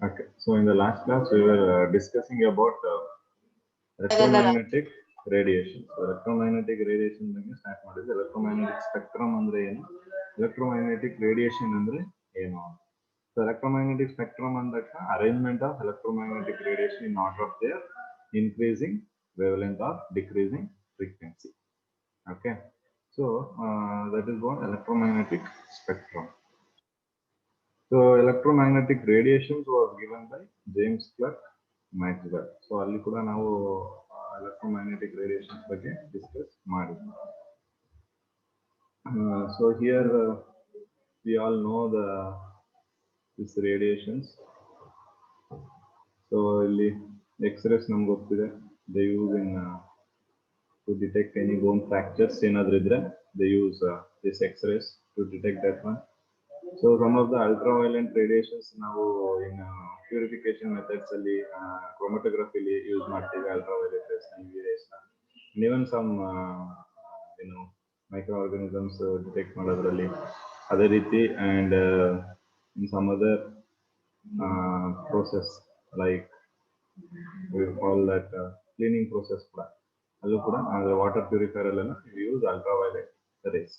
Okay, so in the last class we were discussing about electromagnetic radiation. So electromagnetic radiation ಬಗ್ಗೆ start ಮಾಡಿದ್ವಿ. Electromagnetic spectrum ಅಂದ್ರೆ ಏನು, electromagnetic radiation ಅಂದ್ರೆ ಏನು. So electromagnetic spectrum and the arrangement of electromagnetic radiation in order of their increasing wavelength or decreasing frequency. Okay, so that is what electromagnetic spectrum. So electromagnetic radiations was given by James Clerk Maxwell. So ಅಲ್ಲಿ ಕೂಡ ನಾವು electromagnetic radiations ಬಗ್ಗೆ discuss ಮಾಡಿದ್ವಿ. So here we all know this radiations. So ಇಲ್ಲಿ X-rays ನಮ್ಗೆ ಗೊತ್ತಿದೆ, they use in to detect any bone fractures ಏನಾದ್ರು ಇದ್ರೆ they use this X-rays to detect that one. So some of the ultraviolet radiations ನಾವು in purification methods ಅಲ್ಲಿ chromatography ಅಲ್ಲಿ use ಮಾಡ್ತೀವಿ, ultraviolet rays, UV rays, and even some microorganisms detect ಮಾಡೋದ್ರಲ್ಲಿ ಅದೇ ರೀತಿ, and in some other process like we call that cleaning process ಕೂಡ ಅಲ್ಲೂ ಕೂಡ ವಾಟರ್ ಪ್ಯೂರಿಫೈಯರ್ ಅಲ್ಲೆಲ್ಲ use ultraviolet rays.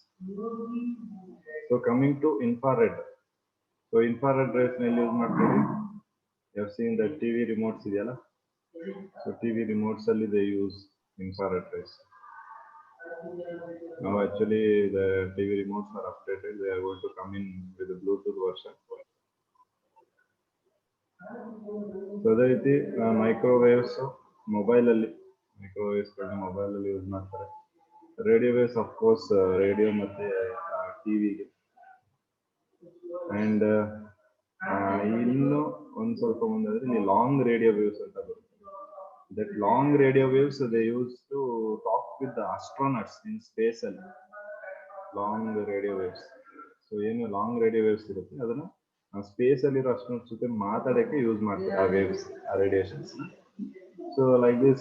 So coming to infrared. So infrared rays ನಲ್ಲಿ use ಮಾಡ್ತೀವಿ. You have seen the TV remotes ಇದೆಯಲ್ಲ, so TV remotes ಅಲ್ಲಿ they use infrared rays. Now actually the TV remotes are updated, they are going to come in with the Bluetooth version. So ಅದೇ ರೀತಿ microwaves mobile ಅಲ್ಲಿ mobile ಅಲ್ಲಿ use ಮಾಡ್ತಾರೆ. Radio waves of course radio ಮತ್ತೆ ಟಿವಿಗೆ, and ಇನ್ನು ಒಂದ್ ಸ್ವಲ್ಪ ಮುಂದೆ ಇಲ್ಲಿ ಲಾಂಗ್ ರೇಡಿಯೋ ವೇವ್ಸ್ ಅಂತ ಬರುತ್ತೆ. That long radio waves they use to talk with the astronauts in space ಅಲ್ಲಿ. ಲಾಂಗ್ ರೇಡಿಯೋ ವೇವ್ಸ್, ಸೊ ಏನು ಲಾಂಗ್ ರೇಡಿಯೋ ವೇವ್ಸ್ ಇರುತ್ತೆ ಅದನ್ನ ಸ್ಪೇಸ್ ಅಲ್ಲಿರೋ ಆಸ್ಟ್ರೋನಟ್ಸ್ ಜೊತೆ ಮಾತಾಡಕ್ಕೆ ಯೂಸ್ ಮಾಡ್ತಾರೆ ಆ ವೇವ್ಸ್, ಆ radiations. So like this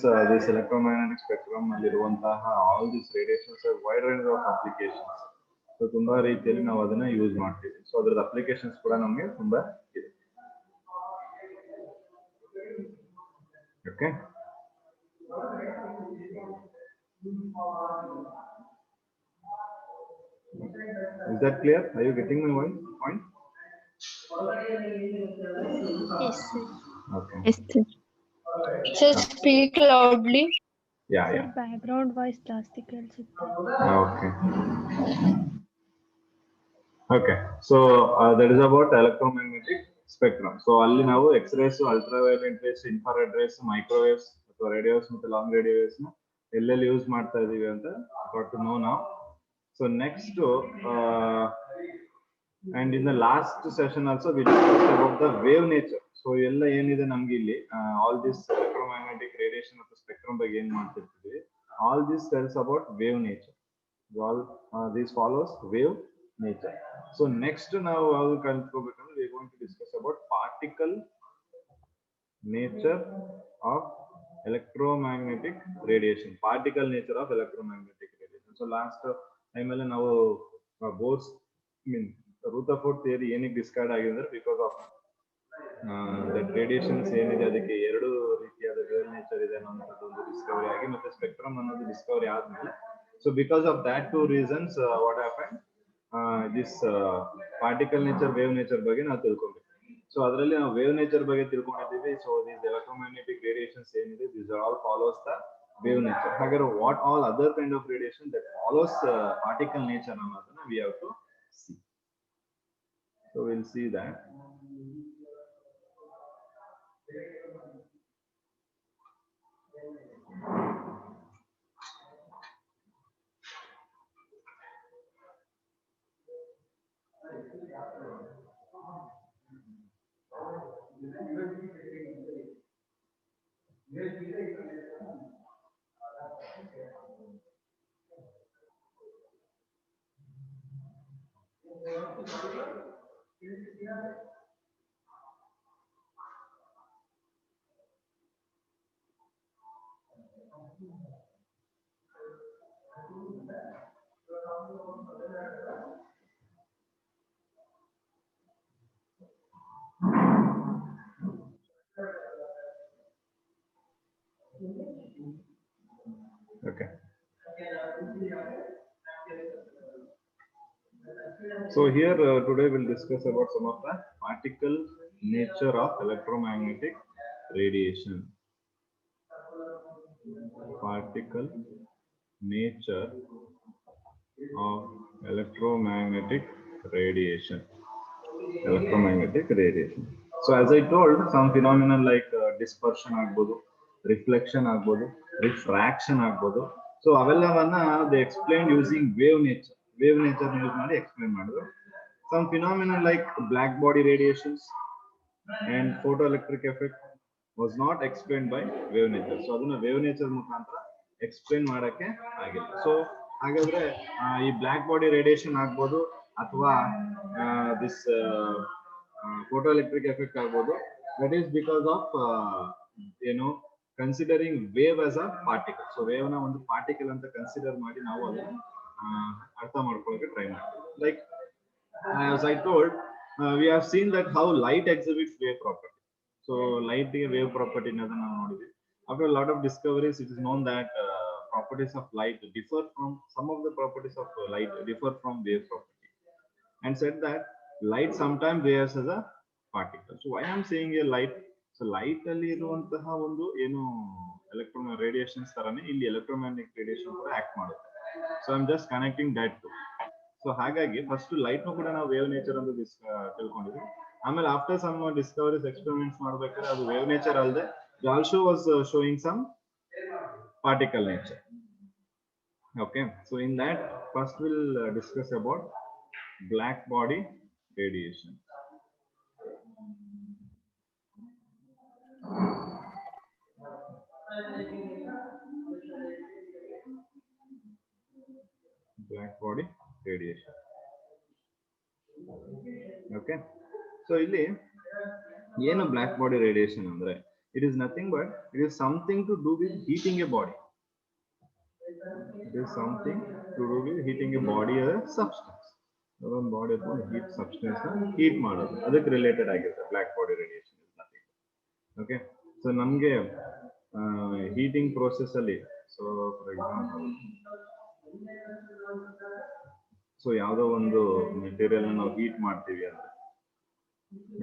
electromagnetic spectrum ಅಲ್ಲಿರುವಂತಹ all these radiations have wide range of applications. So ತುಂಬಾ ರೀತಿಯಲ್ಲಿ ನಾವು ಅದನ್ನ ಯೂಸ್ ಮಾಡ್ತೀವಿ. ಸೊ ಅದರದ ಅಪ್ಲಿಕೇಶನ್ಸ್ ಕೂಡ ನಮಗೆ ತುಂಬಾ ಇದೆ. Okay, is that clear? Are you getting my point? Yes, sir. Okay. Yes, sir. So speak loudly. Yeah, Sir, yeah. background voice ಜಾಸ್ತಿ ಕೇಳಿಸುತ್ತೆ. Okay. Okay, so that is about electromagnetic spectrum. So ಅಲ್ಲಿ ನಾವು X-rays, ultraviolet rays, infrared rays, microwaves ಅಥವಾ radios ಮತ್ತು long radio waves ನ ಎಲ್ಲೆಲ್ಲಿ use ಮಾಡ್ತಾ ಇದೀವಿ ಅಂತ got to know now. So next and in the last session also we discussed about the wave nature. So ಎಲ್ಲ ಏನಿದೆ ನಮ್ಗೆ ಇಲ್ಲಿ all this electromagnetic radiation of the spectrum ಬಗ್ಗೆ ಏನ್ ಮಾಡ್ತಿರ್ತೀವಿ, all this tells about wave nature. All this follows wave nature. So next ನಾವು ಯಾವುದು ಕಲ್ತ್ಕೋಬೇಕಂದ್ರೆ we are going to discuss about particle nature of electromagnetic radiation. Particle nature of electromagnetic radiation. So last time ಅಲ್ಲಿ ನಾವು Bohr's Rutherford theory ಏನಕ್ಕೆ discard ಆಗಿದೆ ಅಂದ್ರೆ because of that radiations ಏನಿದೆ ಅದಕ್ಕೆ ಎರಡು ರೀತಿಯಾದ ವೇವ್ ನೇಚರ್ ಇದೆ ಅನ್ನೋಂಥದ್ದು ಒಂದು ಡಿಸ್ಕವರಿ ಆಗಿ, ಮತ್ತೆ ಸ್ಪೆಕ್ಟ್ರಮ್ ಅನ್ನೋದು ಡಿಸ್ಕವರಿ ಆದ್ಮೇಲೆ, so because of that two reasons what happened, this particle nature wave nature ಬಗ್ಗೆ ನಾವು ತಿಳ್ಕೊಬೇಕು. ಸೊ ಅದರಲ್ಲಿ ನಾವು ವೇವ್ ನೇಚರ್ ಬಗ್ಗೆ ತಿಳ್ಕೊಂಡಿದ್ದೀವಿ. ಸೊ these electromagnetic radiations ಏನಿದೆ these are all follows the wave nature. ಹಾಗಾದ್ರೆ what all other kind of radiation that follows particle nature ಅನ್ನೋದನ್ನ we have to see. So we'll see that. So here today we'll discuss about some of the particle nature of electromagnetic radiation. Particle nature of electromagnetic radiation. Electromagnetic radiation. So as I told, some phenomena like dispersion agbodu, reflection agbodu, refraction agbodu. So ಅವೆಲ್ಲವನ್ನ they explained using wave nature. Wave nature use ಮಾಡಿ explain ಮಾಡಿದ್ರು. Some phenomena like black body radiations and photoelectric effect was not explained by wave nature. So ಅದನ್ನ wave nature ಮುಖಾಂತರ explain ಮಾಡಕ್ಕೆ ಆಗಿಲ್ಲ. So ಹಾಗಾದ್ರೆ ಈ block body radiation ಆಗ್ಬೋದು ಅಥವಾ ದಿಸ್ photoelectric effect ಆಗ್ಬೋದು. That is because of considering wave as a particle. So wave ನ ಒಂದು ಪಾರ್ಟಿಕಲ್ ಅಂತ ಕನ್ಸಿಡರ್ ಮಾಡಿ ನಾವು ಅದನ್ನ ಅರ್ಥ ಮಾಡ್ಕೊಳ್ಳೋಕೆ ಟ್ರೈ ಮಾಡ್ತೀವಿ. Like as I told, we have seen that how light exhibits wave property. So light ಗೆ wave property ಅನ್ನೋದನ್ನ ನಾವು ನೋಡಿದ್ವಿ. After a lot of discoveries, it is known that properties of light differ from some of the properties of light differ from wave property, and said that light sometimes behaves as a particle. So why I am saying a light? So light ಅಲ್ಲಿ ಇರುವಂತಹ ಒಂದು ಏನು electro radiations ತರನೇ ಇಲ್ಲಿ electromagnetic radiation ಕೂಡ act ಮಾಡುತ್ತೆ. So I am just connecting that to. So ಹಾಗಾಗಿ first light ಕೂಡ ನಾವು ವೇವ್ ನೇಚರ್ ಅಂತ ತಿಳ್ಕೊಂಡಿದ್ವಿ. ಆಮೇಲೆ ಆಫ್ಟರ್ ಸಮ್ ಡಿಸ್ಕವರೀಸ್ ಎಕ್ಸ್ಪೆರಿಮೆಂಟ್ಸ್ ಮಾಡ್ಬೇಕಾದ್ರೆ ಅದು ವೇವ್ ನೇಚರ್ ಅಲ್ಲದೆ it also was showing some particle nature. Okay, so in that first we'll discuss about black body radiation. Black body radiation. Okay, so ಇಲ್ಲಿ ಏನು block body radiation ಅಂದ್ರೆ it is nothing but it is something to do with heating a body. It is something to do with heating a body or a substance. ಒಂದು body ಅಥವಾ heat substance heat ಮಾಡೋದು ಅದಕ್ಕೆ related ಆಗಿರುತ್ತೆ black body radiation is nothing. Okay, so ನಮಗೆ heating process ಅಲ್ಲಿ so for example so ಯಾವುದೋ ಒಂದು material ನಾವು ಹೀಟ್ ಮಾಡ್ತೀವಿ ಅಂದ್ರೆ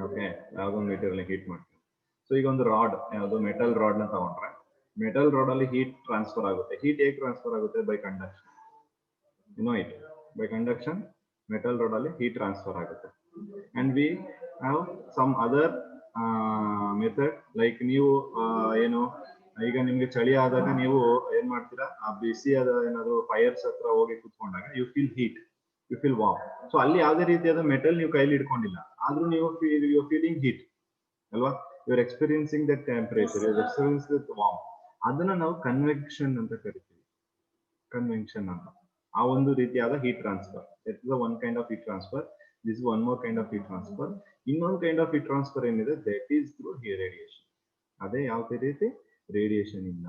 ಓಕೆ ಯಾವುದೋ ಒಂದು ಮೆಟೀರಿಯಲ್ ಹೀಟ್ ಮಾಡ್ತೀವಿ. ಸೊ ಈಗ ಒಂದು ರಾಡ್ ಯಾವುದು ಮೆಟಲ್ ರಾಡ್ ನ ತಗೊಂಡ್ರೆ ಮೆಟಲ್ ರಾಡ್ ಅಲ್ಲಿ ಹೀಟ್ ಟ್ರಾನ್ಸ್ಫರ್ ಆಗುತ್ತೆ. ಹೀಟ್ ಹೇಗೆ ಟ್ರಾನ್ಸ್ಫರ್ ಆಗುತ್ತೆ? By conduction. It by conduction metal rod ಅಲ್ಲಿ ಹೀಟ್ ಟ್ರಾನ್ಸ್ಫರ್ ಆಗುತ್ತೆ. And we have some other method like ನೀವು ಏನು ಈಗ ನಿಮ್ಗೆ ಚಳಿ ಆದಾಗ ನೀವು ಏನ್ ಮಾಡ್ತೀರಾ? ಆ ಬಿಸಿಯಾದ ಏನಾದ್ರು ಫೈರ್ಸ್ ಹತ್ರ ಹೋಗಿ ಕುತ್ಕೊಂಡಾಗ you feel heat, you feel warm. So ಅಲ್ಲಿ ಯಾವುದೇ ರೀತಿಯಾದ ಮೆಟಲ್ ನೀವು ಕೈಲಿ ಇಟ್ಕೊಂಡಿಲ್ಲ ಆದ್ರೂ ನೀವು ಫೀಲಿಂಗ್ ಹೀಟ್ ಅಲ್ವಾ? you're experiencing that temperature, you're experiencing that warmth. ಅದನ್ನ ನಾವು ಕನ್ವೆಕ್ಷನ್ ಅಂತ ಕರಿತೀವಿ. ಕನ್ವೆಕ್ಷನ್ ಅಂತ ಆ ಒಂದು ರೀತಿಯಾದ heat transfer. It is one kind of heat transfer. This is one more kind of heat transfer. ಇನ್ನೊಂದು ಕೈಂಡ್ ಆಫ್ ಹೀಟ್ ಟ್ರಾನ್ಸ್ಫರ್ ಏನಿದೆ ದಟ್ ಈಸ್ ಥ್ರೂ ರೇಡಿಯೇಷನ್. ಅದೇ ಯಾವುದೇ ರೀತಿ ರೇಡಿಯೇಷನ್ ಇಲ್ಲ.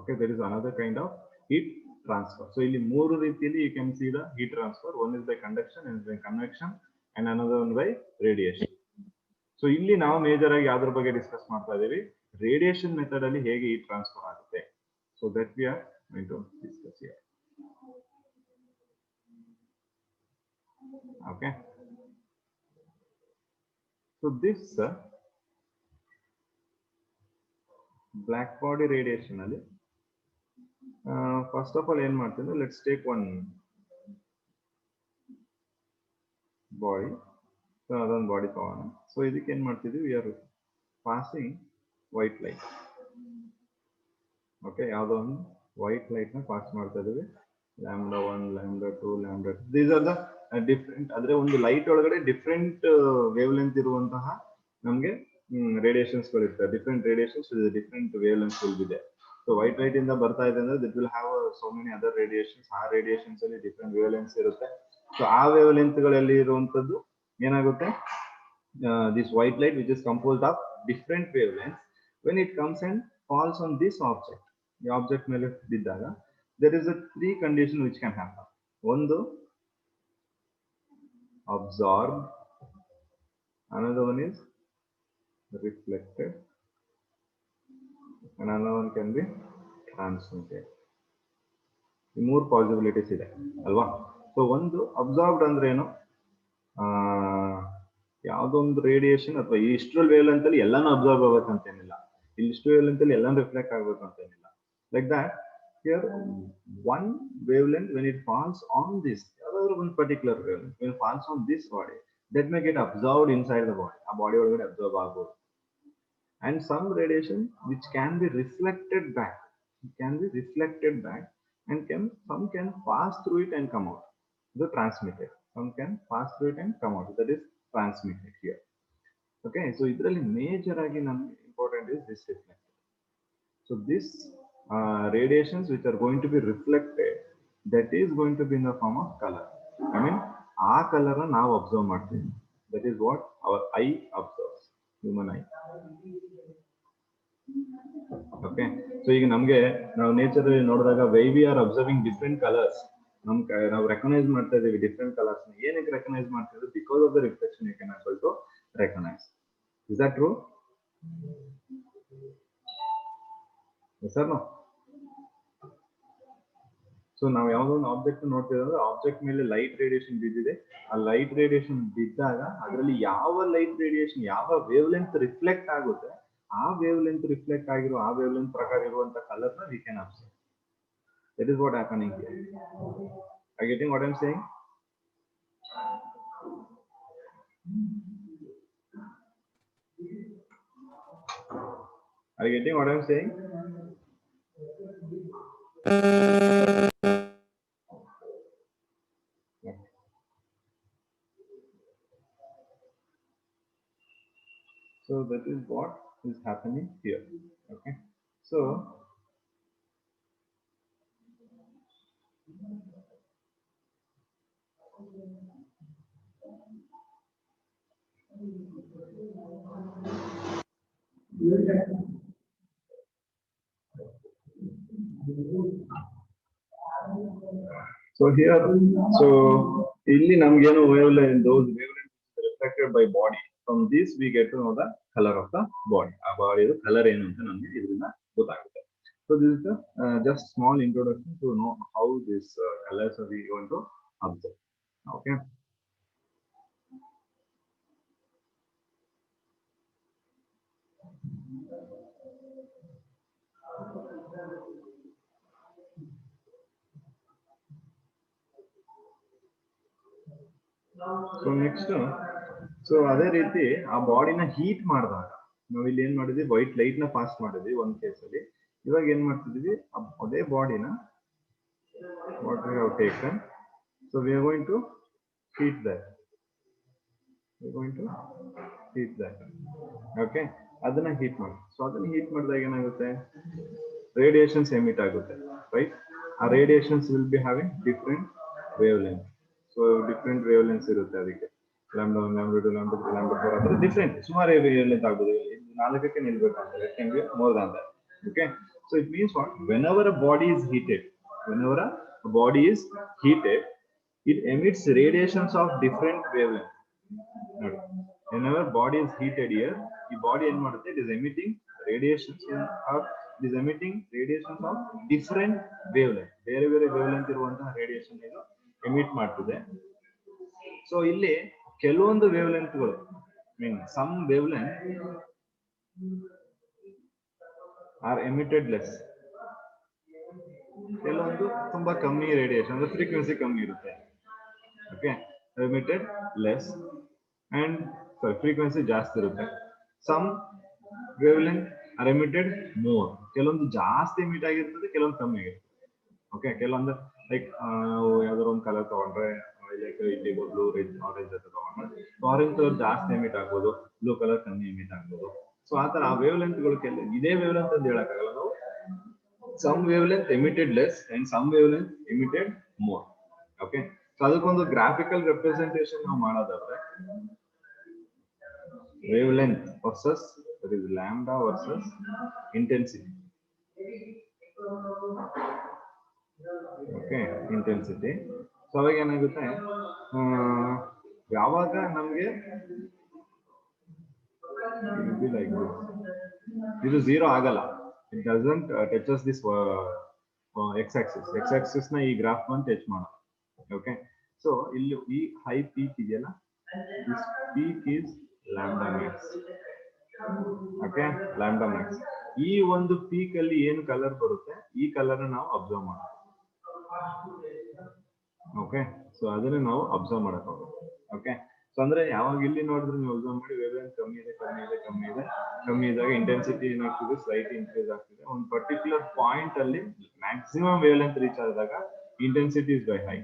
Okay, that is another kind of heat transfer. So ಇಲ್ಲಿ ಮೂರು ರೀತಿಯಲ್ಲಿ you can see the heat transfer. One is by conduction, one is by convection and another one by radiation. So ಇಲ್ಲಿ ನಾವು major ಆಗಿ ಯಾವ್ದ್ರ ಬಗ್ಗೆ discuss ಮಾಡ್ತಾ ಇದೀವಿ? ರೇಡಿಯೇಷನ್ ಮೆಥಡ್ ಅಲ್ಲಿ ಹೇಗೆ ಹೀಟ್ ಟ್ರಾನ್ಸ್ಫರ್ ಆಗುತ್ತೆ. So that we are going to discuss here. Okay, so this black body radiation ಅಲ್ಲಿ ಫಸ್ಟ್ ಆಫ್ ಆಲ್ ಏನ್ ಮಾಡ್ತೀವಿ? Let's take one body. So ಅದೊಂದು ಬಾಡಿ ತಗೋಣ. ಸೊ ಇದಕ್ಕೆ ಏನ್ ಮಾಡ್ತಿದ್ವಿ? We are passing white light. Okay, ಯಾವುದೋ ಒಂದು ವೈಟ್ ಲೈಟ್ ನ ಪಾಸ್ ಮಾಡ್ತಾ ಇದೀವಿ. λ1, λ2, λ3. These are the different. ಅಂದ್ರೆ ಒಂದು ಲೈಟ್ ಒಳಗಡೆ ಡಿಫ್ರೆಂಟ್ ವೇವ್ ಲೆಂತ್ ಇರುವಂತಹ ನಮ್ಗೆ ರೇಡಿಯೇಷನ್ಸ್ ಗಳಿರ್ತವೆ. Different radiations different wavelength ಇದೆ. ಸೊ ವೈಟ್ ಲೈಟ್ ಇಂದ ಬರ್ತಾ ಇದೆ ಅಂದ್ರೆ that will have so many other radiations. ಆ ರೇಡಿಯೇಷನ್ಸ್ ಅಲ್ಲಿ ಡಿಫ್ರೆಂಟ್ ವೇವ್ ಲೆಂತ್ಸ್ ಇರುತ್ತೆ. ಸೊ ಆ ವೇವ್ ಲೆಂತ್ ಗಳಲ್ಲಿ ಇರುವಂತದ್ದು ಏನಾಗುತ್ತೆ? this white light which is composed of different wavelengths, when it comes and falls on this object, the object ಮೇಲೆ ಬಿದ್ದಾಗ there is a three condition which can happen. ಒಂದು absorbed, another one is reflected, and another one can be transmitted. ಈ ಮೂರು possibilities ಇದೆ ಅಲ್ವಾ? So ಒಂದು absorbed ಅಂದ್ರೆ ಏನು, ಯಾವುದೋ ಒಂದು ರೇಡಿಯೇಷನ್ ಅಥವಾ ಇಷ್ಟರಲ್ಲಿ ವೇವ್ ಲೆಂತ್ ಅಲ್ಲಿ ಎಲ್ಲಾನು ಅಬ್ಸಾರ್ಬ್ ಆಗ್ಬೇಕಂತೇನಿಲ್ಲ, ಇಲ್ಲಿ ಇಷ್ಟು ವೇವ್ ಲೆಂತ್ ಅಲ್ಲಿ ಎಲ್ಲಾನು ರಿಫ್ಲೆಕ್ಟ್ ಆಗ್ಬೇಕಂತೇನಿಲ್ಲ. Like that here one wavelength when it falls on this other one particular wavelength when it falls on this body that may get absorbed inside the body, a body will get absorbed ಆಗಬಹುದು. And some radiation which can be reflected back, and some can pass through it and come out, the transmitted, some can pass through it and come out, that is transmitted here. Okay, so idralli major agi namge important is this reflected. So this radiations which are going to be reflected, that is going to be in the form of color. I mean ಆ colour ನಾವು observe ಮಾಡ್ತೀವಿ, that is what our eye observes, human eye. Okay, so ಈಗ ನಮ್ಗೆ ನಾವು nature ಅಲ್ಲಿ ನೋಡಿದಾಗ why we are observing different colors, ನಾವು recognise ಮಾಡ್ತಾ ಇದೀವಿ ಡಿಫ್ರೆಂಟ್ ಕಲರ್ಸ್. ಏನಕ್ಕೆ ರೆಕಗ್ನೈಸ್ ಮಾಡ್ತಿದ್ವಿ? Because of the reflection you can able to recognise. Is that true? Yes or no? So ನಾವು ಯಾವುದೋ ಒಂದು ಆಬ್ಜೆಕ್ಟ್ ನೋಡ್ತಿದ್ರೆ ಆಬ್ಜೆಕ್ಟ್ ಮೇಲೆ ಲೈಟ್ ರೇಡಿಯೇಷನ್ ಬಿದ್ದಿದೆ, ಆ ಲೈಟ್ ರೇಡಿಯೇಷನ್ ಬಿದ್ದಾಗ ಅದರಲ್ಲಿ ಯಾವ ಲೈಟ್ ರೇಡಿಯೇಷನ್ ಯಾವ ವೇವ್ ಲೆಂತ್ ರಿಫ್ಲೆಕ್ಟ್ ಆಗುತ್ತೆ, ಆ ವೇವ್ ಲೆಂತ್ ರಿಫ್ಲೆಕ್ಟ್ ಆಗಿರೋ ಆ ವೇವ್ ಲೆಂತ್ ಪ್ರಕಾರ ಇರುವಂತ ಕಲರ್ ನ we can observe. That is what happening here. Are you getting what I'm saying? Are you getting what I'm saying? So that is what is happening here. Okay, so here, so illi namgenu wavelength, those wavelengths reflected by body, from this we get to know the color of the body. A body the color ಏನು ಅಂತ ನಮಗೆ ಇದರಿಂದ ಗೊತ್ತಾಗುತ್ತೆ. So this is the just small introduction to know how this colors are we going to observe. Okay. So next, so ಅದೇ ರೀತಿ ಆ ಬಾಡಿನ heat ಮಾಡಿದಾಗ ನಾವು ಇಲ್ಲಿ ಏನ್ ಮಾಡಿದ್ವಿ, ವೈಟ್ ಲೈಟ್ ನ ಪಾಸ್ ಮಾಡಿದ್ವಿ ಒಂದ್ ಕೇಸಲ್ಲಿ. ಇವಾಗ ಏನ್ ಮಾಡ್ತಿದ್ವಿ, ಅದೇ ಬಾಡಿನ what we have taken, so we are going to heat that, okay, ಅದನ್ನ ಹೀಟ್ ಮಾಡಿ. ಸೊ ಅದನ್ನ ಹೀಟ್ ಮಾಡಿದಾಗ ಏನಾಗುತ್ತೆ, ರೇಡಿಯೇಷನ್ಸ್ ಎಮಿಟ್ ಆಗುತ್ತೆ, ರೈಟ್? ಆ radiations will be having different wavelength. So different wavelengths ಇರುತ್ತೆ ಅದಕ್ಕೆ, ಲ್ಯಾಂಬ್ಡಾ 1, ಲ್ಯಾಂಬ್ಡಾ 2, ಲ್ಯಾಂಬ್ಡಾ 3, ಲ್ಯಾಂಬ್ಡಾ 4 ಅಂದ್ರೆ ಡಿಫ್ರೆಂಟ್ ಸುಮಾರು ವೇವ್ ಲೆಂತ್ ಆಗ್ಬೋದು. 4ಕ್ಕೆ ನಿಲ್ಬೇಕಂದ್ರೆ it can be more than that. Okay, so it means what, whenever a body is heated, it emits radiations of different wavelength. Whenever body is heated here, the body ಏನು ಮಾಡುತ್ತೆ, it is emitting radiations of different wavelength, ಬೇರೆ ಬೇರೆ wavelength ಇರುವಂತಹ radiation ಇದು emit ಮಾಡ್ತಿದೆ. So ಇಲ್ಲಿ ಕೆಲವೊಂದು ವೇವ್ ಲೆಂತ್ಗಳು, mean some wave length are emitted less, ಕೆಲವೊಂದು ತುಂಬಾ ಕಮ್ಮಿ ರೇಡಿಯೇಷನ್ ಅಂದ್ರೆ ಫ್ರೀಕ್ವೆನ್ಸಿ ಕಮ್ಮಿ ಇರುತ್ತೆ. Okay, emitted less and frequency ಜಾಸ್ತಿ ಇರುತ್ತೆ. Some wave length are emitted more, ಕೆಲವೊಂದು ಜಾಸ್ತಿ ಎಮಿಟ್ ಆಗಿರ್ತದೆ, ಕೆಲವೊಂದು ಕಮ್ಮಿ ಆಗಿರ್ತದೆ. ಓಕೆ, ಕೆಲವೊಂದು ಲೈಕ್ ನಾವು ಯಾವ್ದಾದ್ರು ಒಂದು ಕಲರ್ ತಗೊಂಡ್ರೆ, like IndiGo, blue, red, orange ಅಂತ ತಗೊಂಡ್ರೆ, ಆರೆಂಜ್ ಕಲರ್ ಜಾಸ್ತಿ ಎಮಿಟ್ ಆಗ್ಬೋದು, ಬ್ಲೂ ಕಲರ್ ಕಮ್ಮಿ ಎಮಿಟ್ ಆಗ್ಬೋದು. ಸೊ ಆತರ ಆ ವೇವ್ ಲೆಂತ್ಗಳು ಇದೇ ವೇವ್ ಲೆಂತ್ ಅಂತ ಹೇಳಕ್ಕಾಗಲ್ಲ ನಾವು. Some wave length emitted less and some wave length emitted more. Okay, so ಅದಕ್ಕೊಂದು ಗ್ರಾಫಿಕಲ್ ರೆಪ್ರೆಸೆಂಟೇಷನ್ ನಾವು ಮಾಡೋದಾದ್ರೆ, wave length versus that is lambda versus intensity. Okay, intensity. So ಅವಾಗ ಏನಾಗುತ್ತೆ, ಯಾವಾಗ ನಮ್ಗೆ ಇದು 0 ಆಗಲ್ಲ, it doesn't touches this X axis. X axis ನ ಈ ಗ್ರಾಫ್ ಬಂದು ಟಚ್ ಮಾಡೋದು. ಓಕೆ, ಸೊ ಇಲ್ಲಿ ಈ ಹೈ ಪೀಕ್ ಇದೆಯಲ್ಲ, this peak is lambda Max. Okay, lambda Max. ಈ ಒಂದು ಪೀಕ್ ಅಲ್ಲಿ ಏನು ಕಲರ್ ಬರುತ್ತೆ, ಈ ಕಲರ್ ನಾವು ಅಬ್ಸರ್ವ್ ಮಾಡ್ತೀವಿ. ಓಕೆ, ಸೊ ಅದನ್ನ ನಾವು ಅಬ್ಸರ್ವ್ ಮಾಡಕ್ ಹೋಗೋದು. ಓಕೆ, ಸೊ ಅಂದ್ರೆ ಯಾವಾಗ ಇಲ್ಲಿ ನೋಡಿದ್ರೆ ನೀವು ಅಬ್ಸರ್ವ್ ಮಾಡಿ ವೇವ್ಲೆಂತ್ ಕಮ್ಮಿ ಇದ್ದಾಗ ಇಂಟೆನ್ಸಿಟಿ ಏನಾಗ್ತದೆ, ಸ್ಲೈಟ್ ಇನ್ಕ್ರೀಸ್ ಆಗ್ತದೆ. ಒಂದು ಪರ್ಟಿಕ್ಯುಲರ್ ಪಾಯಿಂಟ್ ಅಲ್ಲಿ ಮ್ಯಾಕ್ಸಿಮಮ್ ವೇವ್ಲೆಂತ್ ರೀಚ್ ಆದಾಗ intensity is by high.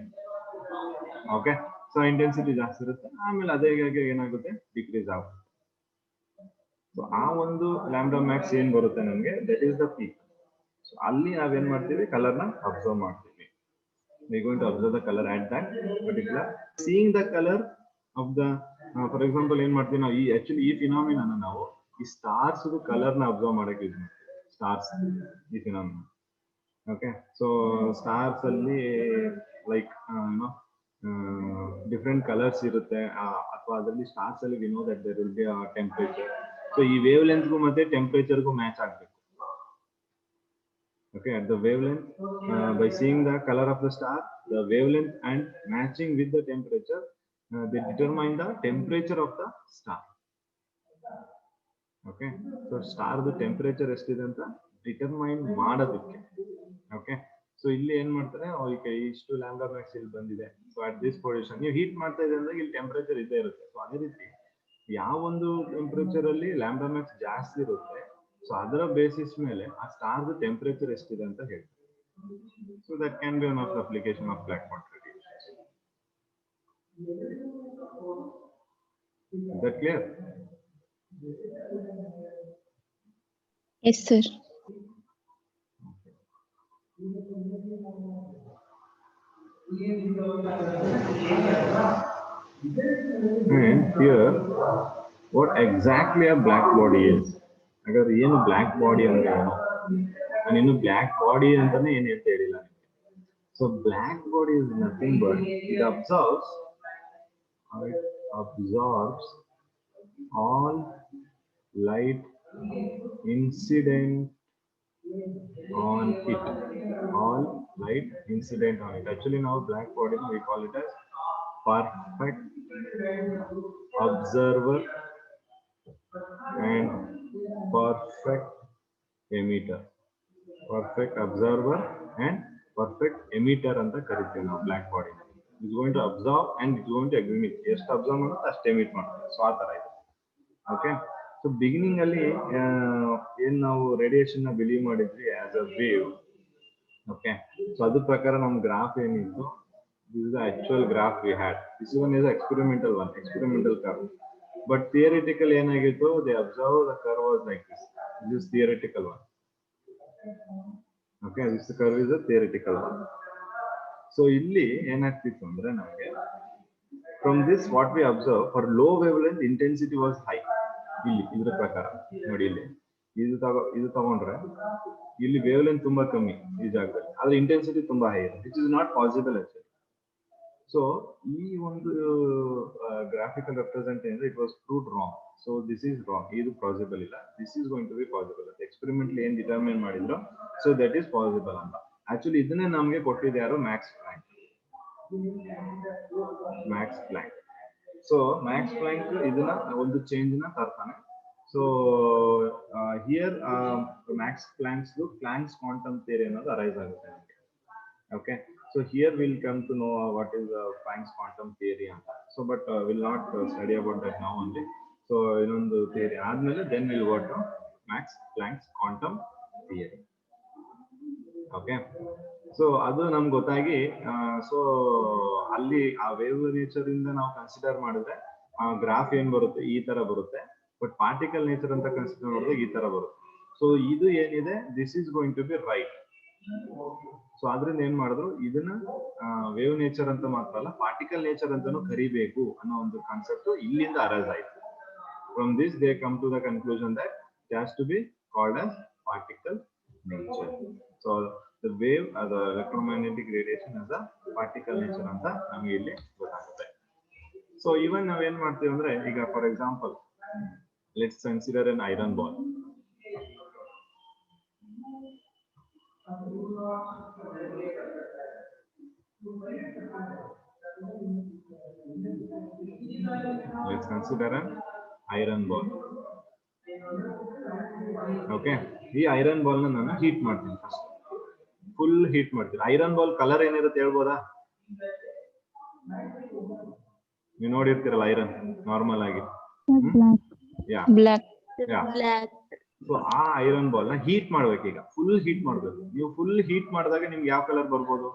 Okay, so intensity ಜಾಸ್ತಿ ಇರುತ್ತೆ, ಆಮೇಲೆ ಅದೇ ಏನಾಗುತ್ತೆ, ಡಿಕ್ರೀಸ್ ಆಗುತ್ತೆ. ಸೊ ಆ ಒಂದು ಲ್ಯಾಂಬ್ಡಾ ಮ್ಯಾಕ್ಸ್ ಏನ್ ಬರುತ್ತೆ ನಮ್ಗೆ, that is the peak. So ಅಲ್ಲಿ ನಾವೇನ್ ಮಾಡ್ತೀವಿ, ಕಲರ್ ನ ಅಬ್ಸರ್ವ್ ಮಾಡ್ತೀವಿ. we are going to observe the color at that particular, seeing the color of the for example ಏನ್ ಮಾಡ್ತೀವಿ ನಾವು, ಈ ಫಿನಾಮಿನಾ ನಾವು ಈ ಸ್ಟಾರ್ಸ್ ಕಲರ್ ನ ಅಬ್ಸರ್ವ್ ಮಾಡಕ್ಕೆ ಯೂಸ್ ಮಾಡ್ತೀವಿ. ಸ್ಟಾರ್ಸ್ ಈ ಫಿನಾಮಿನಾ. ಓಕೆ, ಸೊ ಸ್ಟಾರ್ಸ್ ಅಲ್ಲಿ ಲೈಕ್ ಡಿಫ್ರೆಂಟ್ ಕಲರ್ಸ್ ಇರುತ್ತೆ, ಅಥವಾ ಅದರಲ್ಲಿ ಸ್ಟಾರ್ಸ್ ಅಲ್ಲಿ we know that there will be a temperature. So ಈ ವೇವ್ ಲೆಂತ್ಗೂ ಮತ್ತೆ ಟೆಂಪರೇಚರ್ಗೂ ಮ್ಯಾಚ್ ಆಗ್ಬೇಕು. Okay, at the wavelength, by seeing the color of the star, the wavelength and matching with the temperature, they determine the temperature of the star. Okay, so star the temperature estide anta determine ಮಾಡೋದಕ್ಕೆ. Okay, so ಇಲ್ಲಿ ಏನ್ ಮಾಡ್ತಾರೆ, ಈಗ ಇಷ್ಟು lambda Max ಇಲ್ಲಿ ಬಂದಿದೆ, so at this position ನೀವು heat ಮಾಡ್ತಾ ಇದೆ ಅಂದ್ರೆ ಇಲ್ಲಿ ಟೆಂಪರೇಚರ್ ಇದ್ದೇ ಇರುತ್ತೆ. ಸೊ ಅದೇ ರೀತಿ ಯಾವ ಒಂದು ಟೆಂಪರೇಚರ್ ಅಲ್ಲಿ ಲ್ಯಾಂಬ್ಡಾ ಮ್ಯಾಕ್ಸ್ ಜಾಸ್ತಿ ಇರುತ್ತೆ, ಸೊ ಅದರ ಬೇಸಿಸ್ ಮೇಲೆ ಆ ಸ್ಟಾರ್ ಟೆಂಪರೇಚರ್ ಎಷ್ಟಿದೆ ಅಂತ ಹೇಳ್ತೀವಿ. So that can be one of the application of black body radiation. Is that clear? Yes, sir. And here, what exactly a black body is? ಹಾಗಾದ್ರೆ ಏನು ಬ್ಲ್ಯಾಕ್ ಬಾಡಿ ಅಂದ್ರೆ ಏನು, ನಾನು ಇನ್ನು ಬ್ಲ್ಯಾಕ್ ಬಾಡಿ ಅಂತಾನೆ ಏನು ಹೇಳ್ತಾ ಹೇಳಿಲ್ಲ. So black body is nothing but it observes all light incident on it. All light incident on it. Actually now black body we call it as perfect observer and perfect emitter. Perfect observer and perfect emitter anta kariteve ನಾವು black body. It is going to observe and it is going to emit. ಎಷ್ಟು observe ಮಾಡುತ್ತೆ ಅಷ್ಟು emit ಮಾಡುತ್ತೆ. So ಆ ತರ ಇದೆ. Okay, so beginning ಅಲ್ಲಿ ಏನ್ ನಾವು ರೇಡಿಯೇಷನ್ ನ ಬಿಲೀವ್ ಮಾಡಿದ್ವಿ as a wave. Okay, so ಅದ್ರ ಪ್ರಕಾರ ನಮ್ ಗ್ರಾಫ್ ಏನಿತ್ತು, this is the actual graph we had. This one is experimental curve. But theoretical ಏನಾಗಿತ್ತು, they observe the curve was like this. This theoretical one. Okay, this curve is a theoretical one. So ಇಲ್ಲಿ ಏನಾಗ್ತಿತ್ತು ಅಂದ್ರೆ ನಮಗೆ, from this what we observe for low wavelength intensity was high. ಇಲ್ಲಿ ಇದ್ರ ಪ್ರಕಾರ ನೋಡಿ, ಇಲ್ಲಿ ಇದು ತಗೊಂಡ್ರೆ ಇಲ್ಲಿ ವೇವ್ ಲೆಂತ್ ತುಂಬಾ ಕಮ್ಮಿ ಈ ಜಾಗದಲ್ಲಿ, ಆದ್ರೆ ಇಂಟೆನ್ಸಿಟಿ ತುಂಬಾ ಹೈ ಇದೆ, which is not possible actually. So ಈ ಒಂದು graphical representation it was proved wrong. So this is wrong, ಇದು ಪಾಸಿಬಲ್ ಇಲ್ಲ. This is going to be possible ಅಂತ ಎಕ್ಸ್ಪೆರಿಮೆಂಟ್ ಏನ್ ಡಿಟರ್ಮಿನ್ ಮಾಡಿದ್ರು. ಸೊ ದಟ್ ಈಸ್ ಪಾಸಿಬಲ್ ಅಂತ. ಆಕ್ಚುಲಿ ಇದನ್ನೇ ನಮ್ಗೆ ಕೊಟ್ಟಿದ್ದು ಯಾರು, Max Planck. So Max Planck ಇದನ್ನ ಒಂದು ಚೇಂಜ್ ನ ತರ್ತಾನೆ. So here Max Planck's quantum theory ಅನ್ನೋದು ಅರೈಸ್ ಆಗುತ್ತೆ ನಮಗೆ. Okay, so here will come to know what is Planck's quantum theory ಅಂತ. So but we'll not study about that now only. So ಇನ್ನೊಂದು theory ಆದ್ಮೇಲೆ then we'll go to Max Planck's quantum theory. Okay, so ಅದು ನಮ್ಗೆ ಗೊತ್ತಾಗಿ, so ಅಲ್ಲಿ ಆ wave nature ಇಂದ ನಾವು ಕನ್ಸಿಡರ್ ಮಾಡಿದ್ರೆ ಆ ಗ್ರಾಫ್ ಏನ್ ಬರುತ್ತೆ, ಈ ತರ ಬರುತ್ತೆ. ಬಟ್ ಪಾರ್ಟಿಕಲ್ ನೇಚರ್ ಅಂತ ಕನ್ಸಿಡರ್ ಮಾಡಿದ್ರೆ ಈ ತರ ಬರುತ್ತೆ. ಸೊ ಇದು ಏನಿದೆ, this is going to be right. So ಆದ್ರಿಂದ ಏನ್ ಮಾಡಿದ್ರು, ಇದನ್ನ ವೇವ್ ನೇಚರ್ ಅಂತ ಮಾತ್ರ ಅಲ್ಲ, ಪಾರ್ಟಿಕಲ್ ನೇಚರ್ ಅಂತಾನು ಕರಿಬೇಕು ಅನ್ನೋ ಒಂದು ಕಾನ್ಸೆಪ್ಟ್ ಇಲ್ಲಿಂದ ಅರೈಸ್ ಆಯ್ತು. From this they come to the conclusion that it has to be called as particle nature. So the wave, the electromagnetic radiation is a particle nature ಅಂತ ನಮಗೆ ಇಲ್ಲಿ ಗೊತ್ತಾಗುತ್ತೆ. ಸೊ ಇವನ್ ನಾವ್ ಏನ್ ಮಾಡ್ತೀವಿ ಅಂದ್ರೆ, ಈಗ for example let's consider an iron ball. Consider an iron ball. Okay, ಈ ಐರನ್ ಬಾಲ್ ನಾನು ಹೀಟ್ ಮಾಡ್ತೀನಿ. ಫಸ್ಟ್ ಫುಲ್ ಹೀಟ್ ಮಾಡ್ತೀನಿ. ಐರನ್ ಬಾಲ್ ಕಲರ್ ಏನಿರುತ್ತೆ ಹೇಳ್ಬೋದಾ? ನೀವು ನೋಡಿರ್ತೀರಲ್ಲ ಐರನ್ ನಾರ್ಮಲ್ ಆಗಿ. ಯಾ ಬ್ಲಾಕ್. ಯಾ ಸೊ ಆ ಐರನ್ ಬಾಲ್ ನ ಹೀಟ್ ಮಾಡ್ಬೇಕು. ಈಗ ಫುಲ್ ಹೀಟ್ ಮಾಡ್ಬೇಕು. ನೀವು ಫುಲ್ ಹೀಟ್ ಮಾಡಿದಾಗ ನಿಮ್ಗೆ ಯಾವ ಕಲರ್ ಬರ್ಬೋದು?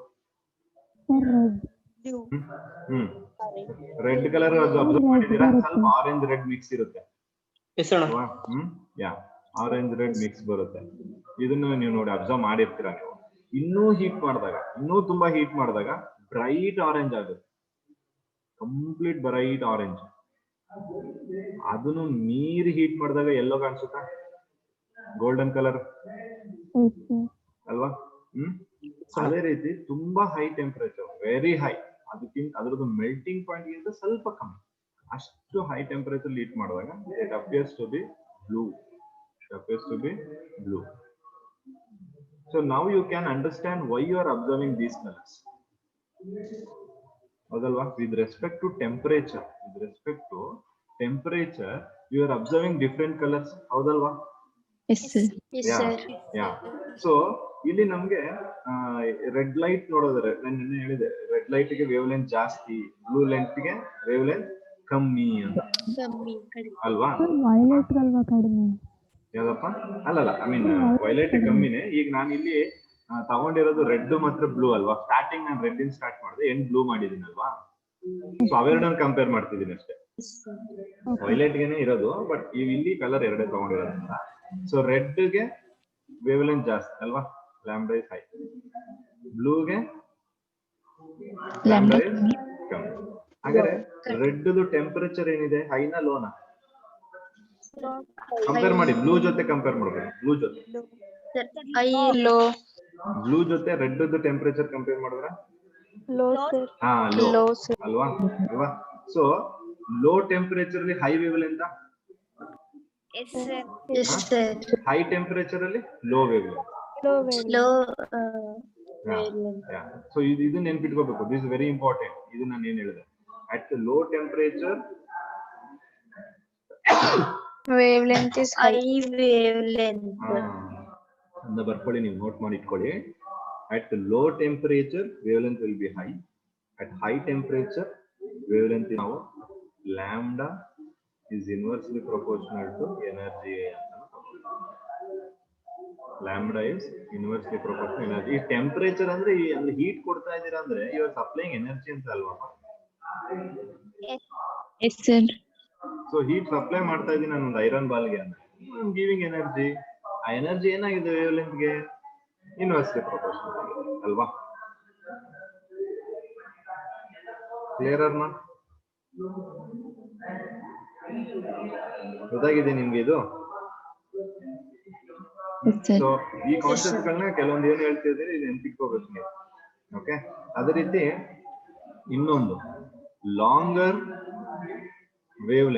ರೆಡ್ ಕಲರ್ ಅಬ್ಸರ್ವ್ ಮಾಡಿದೀರಾ? ಸ್ವಲ್ಪ ಆರೆಂಜ್ ರೆಡ್ ಮಿಕ್ಸ್ ಇರುತ್ತೆ. ಯಾ ಆರೆಂಜ್ ರೆಡ್ ಮಿಕ್ಸ್ ಬರುತ್ತೆ. ಇದನ್ನು ನೀವು ನೋಡಿ ಅಬ್ಸರ್ವ್ ಮಾಡಿರ್ತೀರಾ. ನೀವು ಇನ್ನೂ ಹೀಟ್ ಮಾಡಿದಾಗ, ಇನ್ನೂ ತುಂಬಾ ಹೀಟ್ ಮಾಡಿದಾಗ ಬ್ರೈಟ್ ಆರೆಂಜ್ ಆಗುತ್ತೆ. Complete bright orange. ಅದನ್ನು ಮೀರಿ ಹೀಟ್ ಮಾಡಿದಾಗ ಎಲ್ಲೋ ಕಾಣಿಸುತ್ತಾ? ಗೋಲ್ಡನ್ ಕಲರ್ ಅಲ್ವಾ? ಅದೇ ರೀತಿ ತುಂಬಾ ಹೈ ಟೆಂಪರೇಚರ್, ವೆರಿ ಹೈ, ಅದಕ್ಕಿಂತ ಅದ್ರದ್ದು ಮೆಲ್ಟಿಂಗ್ ಪಾಯಿಂಟ್ ಗಿಂತ ಸ್ವಲ್ಪ ಕಮ್ಮಿ, ಅಷ್ಟು ಹೈ ಟೆಂಪರೇಚರ್ ಹೀಟ್ ಮಾಡುವಾಗ it appears to be blue. So now you can understand why you are observing these colors. ಹೌದಲ್ವಾ? With respect to temperature, you are observing different colors. ಹೌದಲ್ವಾ? Yes sir. So ಇಲ್ಲಿ ನಮ್ಗೆ red light ನೋಡೋದ್ರೆ, ನಾನು ನಿನ್ನೆ ಹೇಳಿದೆ red light ಗೆ wavelength ಜಾಸ್ತಿ, blue length ಗೆ ವೇವ್ ಲೆಂತ್ ಕಮ್ಮಿ ಅಂತ ಅಲ್ವಾ? ಯಾವ್ದಪ್ಪ? ಅಲ್ಲಲ್ಲ, ಐ ಮೀನ್ ವೈಲೆಟ್ ಕಮ್ಮಿನೇ. ಈಗ ನಾನು ಇಲ್ಲಿ ತಗೊಂಡಿರೋದು ರೆಡ್ ಮತ್ತೆ ಬ್ಲೂ ಅಲ್ವಾ? ಸ್ಟಾರ್ಟಿಂಗ್ ನಾನು ರೆಡ್ ಇಂದ ಸ್ಟಾರ್ಟ್ ಮಾಡಿದೆ, ಎಂಡ್ ಬ್ಲೂ ಮಾಡಿದೀನಿ ಅಲ್ವಾ? ಸೊ ಅವೆರಡನ್ನ ಕಂಪೇರ್ ಮಾಡ್ತಿದ್ದೀನಿ ಅಷ್ಟೇ. ವೈಲೆಟ್ ಗೆನೆ ಇರೋದು, ಬಟ್ ಇಲ್ಲಿ ಕಲರ್ ಎರಡೇ ತಗೊಂಡಿರೋದ್ರಿಂದ. ಸೊ ರೆಡ್ ಗೆ ವೇವ್ ಲೆಂತ್ ಜಾಸ್ತಿ ಅಲ್ವಾ? Lambda is high. ಬ್ಲೂಗೆ ಲ್ಯಾಂಬ್ಡಾ ಇಸ್ ಕಮ್ಮಿ. ಹಾಗಾದ್ರೆ ರೆಡ್ ಟೆಂಪರೇಚರ್ ಏನಿದೆ? ಹೈನಾ ಲೋನಾ? ಕಂಪೇರ್ ಮಾಡಿ. ಬ್ಲೂ ಜೊತೆ ಕಂಪೇರ್ ಮಾಡ್ಬೇಕು. ಬ್ಲೂ ಜೊತೆ ರೆಡ್ ಟೆಂಪರೇಚರ್ ಕಂಪೇರ್ ಮಾಡಿದ್ರೆ ಲೋ ಅಲ್ವಾ? ಸೊ ಲೋ ಟೆಂಪರೇಚರ್ ಅಲ್ಲಿ high wavelength, high temperature ಅಲ್ಲಿ ಲೋ ವೇವ್ ಲೆಂತ್. ಸೊ ಇದು ನೆನ್ಪಿಟ್ಕೋಬೇಕು. This very important. ಇದು ನಾನು ಏನ್ ಹೇಳಿದೆ, at low temperature wavelength is high. ಅಂತ ಬರ್ಕೊಳ್ಳಿ, ನೀವು ನೋಟ್ ಮಾಡಿ ಇಟ್ಕೊಳ್ಳಿ. At low temperature, wavelength will be high. At high temperature, wavelength now lambda is inversely proportional to energy. Lambda is inversely proportional to energy. If temperature ಅಂದ್ರೆ ಅಲ್ಲಿ heat ಕೊಡ್ತಾ ಇದ್ದೀರಾ ಅಂದ್ರೆ you are supplying energy ಅಂತ ಅಲ್ವಾ? Yes sir. So heat supply ಮಾಡ್ತಾ ಇದ್ದೀನಿ ನಾನು ಒಂದು ಐರನ್ ಬಾಲ್ಗೆ ಅಂದ್ರೆ ಐ ಆಮ್ ಗಿವಿಂಗ್ ಎನರ್ಜಿ. ಆ ಎನರ್ಜಿ ಏನಾಗಿದೆ? ವೇವ್ ಲೆಂತ್ ಗೆ ಇನ್ವರ್ಸ್ಲಿ ಪ್ರಪೋರ್ಷನಲ್ ಅಲ್ವಾ? ಕ್ಲಿಯರ್ ನಾ? ಗೊತ್ತಾಗಿದೆ ನಿಮ್ಗೆ ಇದು? ಸೊ ಈ ಕಾನ್ಸೆಪ್ಟ್ ಗಳನ್ನ ಕೆಲವೊಂದು ಏನ್ ಹೇಳ್ತಿದ್ದೀರಿ ನೆನ್ಪಿಟ್ಕೋಬೇಕು ನೀವು. ಓಕೆ, ಅದೇ ರೀತಿ ಇನ್ನೊಂದು longer wave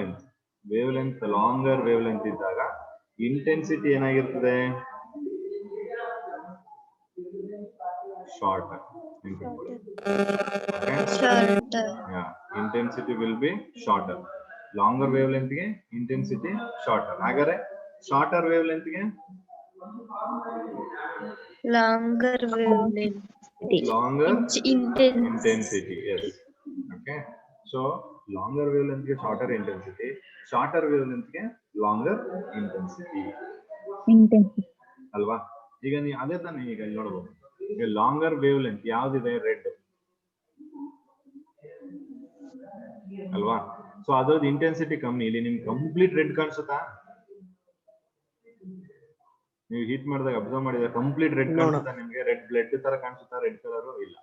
length longer wavelength ಇದ್ದಾಗ ಇಂಟೆನ್ಸಿಟಿ ಏನಾಗಿರ್ತದೆ? Short. Intensity will be shorter. Longer wavelength ಗೆ ಇಂಟೆನ್ಸಿಟಿ ಶಾರ್ಟರ್. ಹಾಗಾದ್ರೆ ಶಾರ್ಟರ್ ವೇವ್ ಲೆಂತ್ ಗೆ Longer wavelength. intensity. Yes. Okay. So longer wavelength ಗೆ shorter intensity, shorter wavelength ಗೆ longer intensity ಅಲ್ವಾ? ಈಗ ನೀವು ಅದೇ ತಾನೇ ಈಗ ನೋಡಬಹುದು. ಈಗ ಲಾಂಗರ್ ವೇವ್ ಲೆಂತ್ ಯಾವ್ದಿದೆ? ರೆಡ್ ಅಲ್ವಾ? ಸೊ ಅದ್ರದ್ದು ಇಂಟೆನ್ಸಿಟಿ ಕಮ್ಮಿ. ಇಲ್ಲಿ ನಿಮ್ಗೆ ಕಂಪ್ಲೀಟ್ ರೆಡ್ ಕಾಣಿಸುತ್ತಾ? ನೀವು ಹೀಟ್ ಮಾಡಿದಾಗ ಅಬ್ಸರ್ವ್ ಮಾಡಿದ್ರೆ ಕಂಪ್ಲೀಟ್ ರೆಡ್ ಕಾಣಿಸುತ್ತಾ ನಿಮ್ಗೆ? ರೆಡ್ ಬ್ಲಡ್ ತರ ಕಾಣಿಸುತ್ತಾ? ರೆಡ್ ಕಲರ್ ಇಲ್ಲ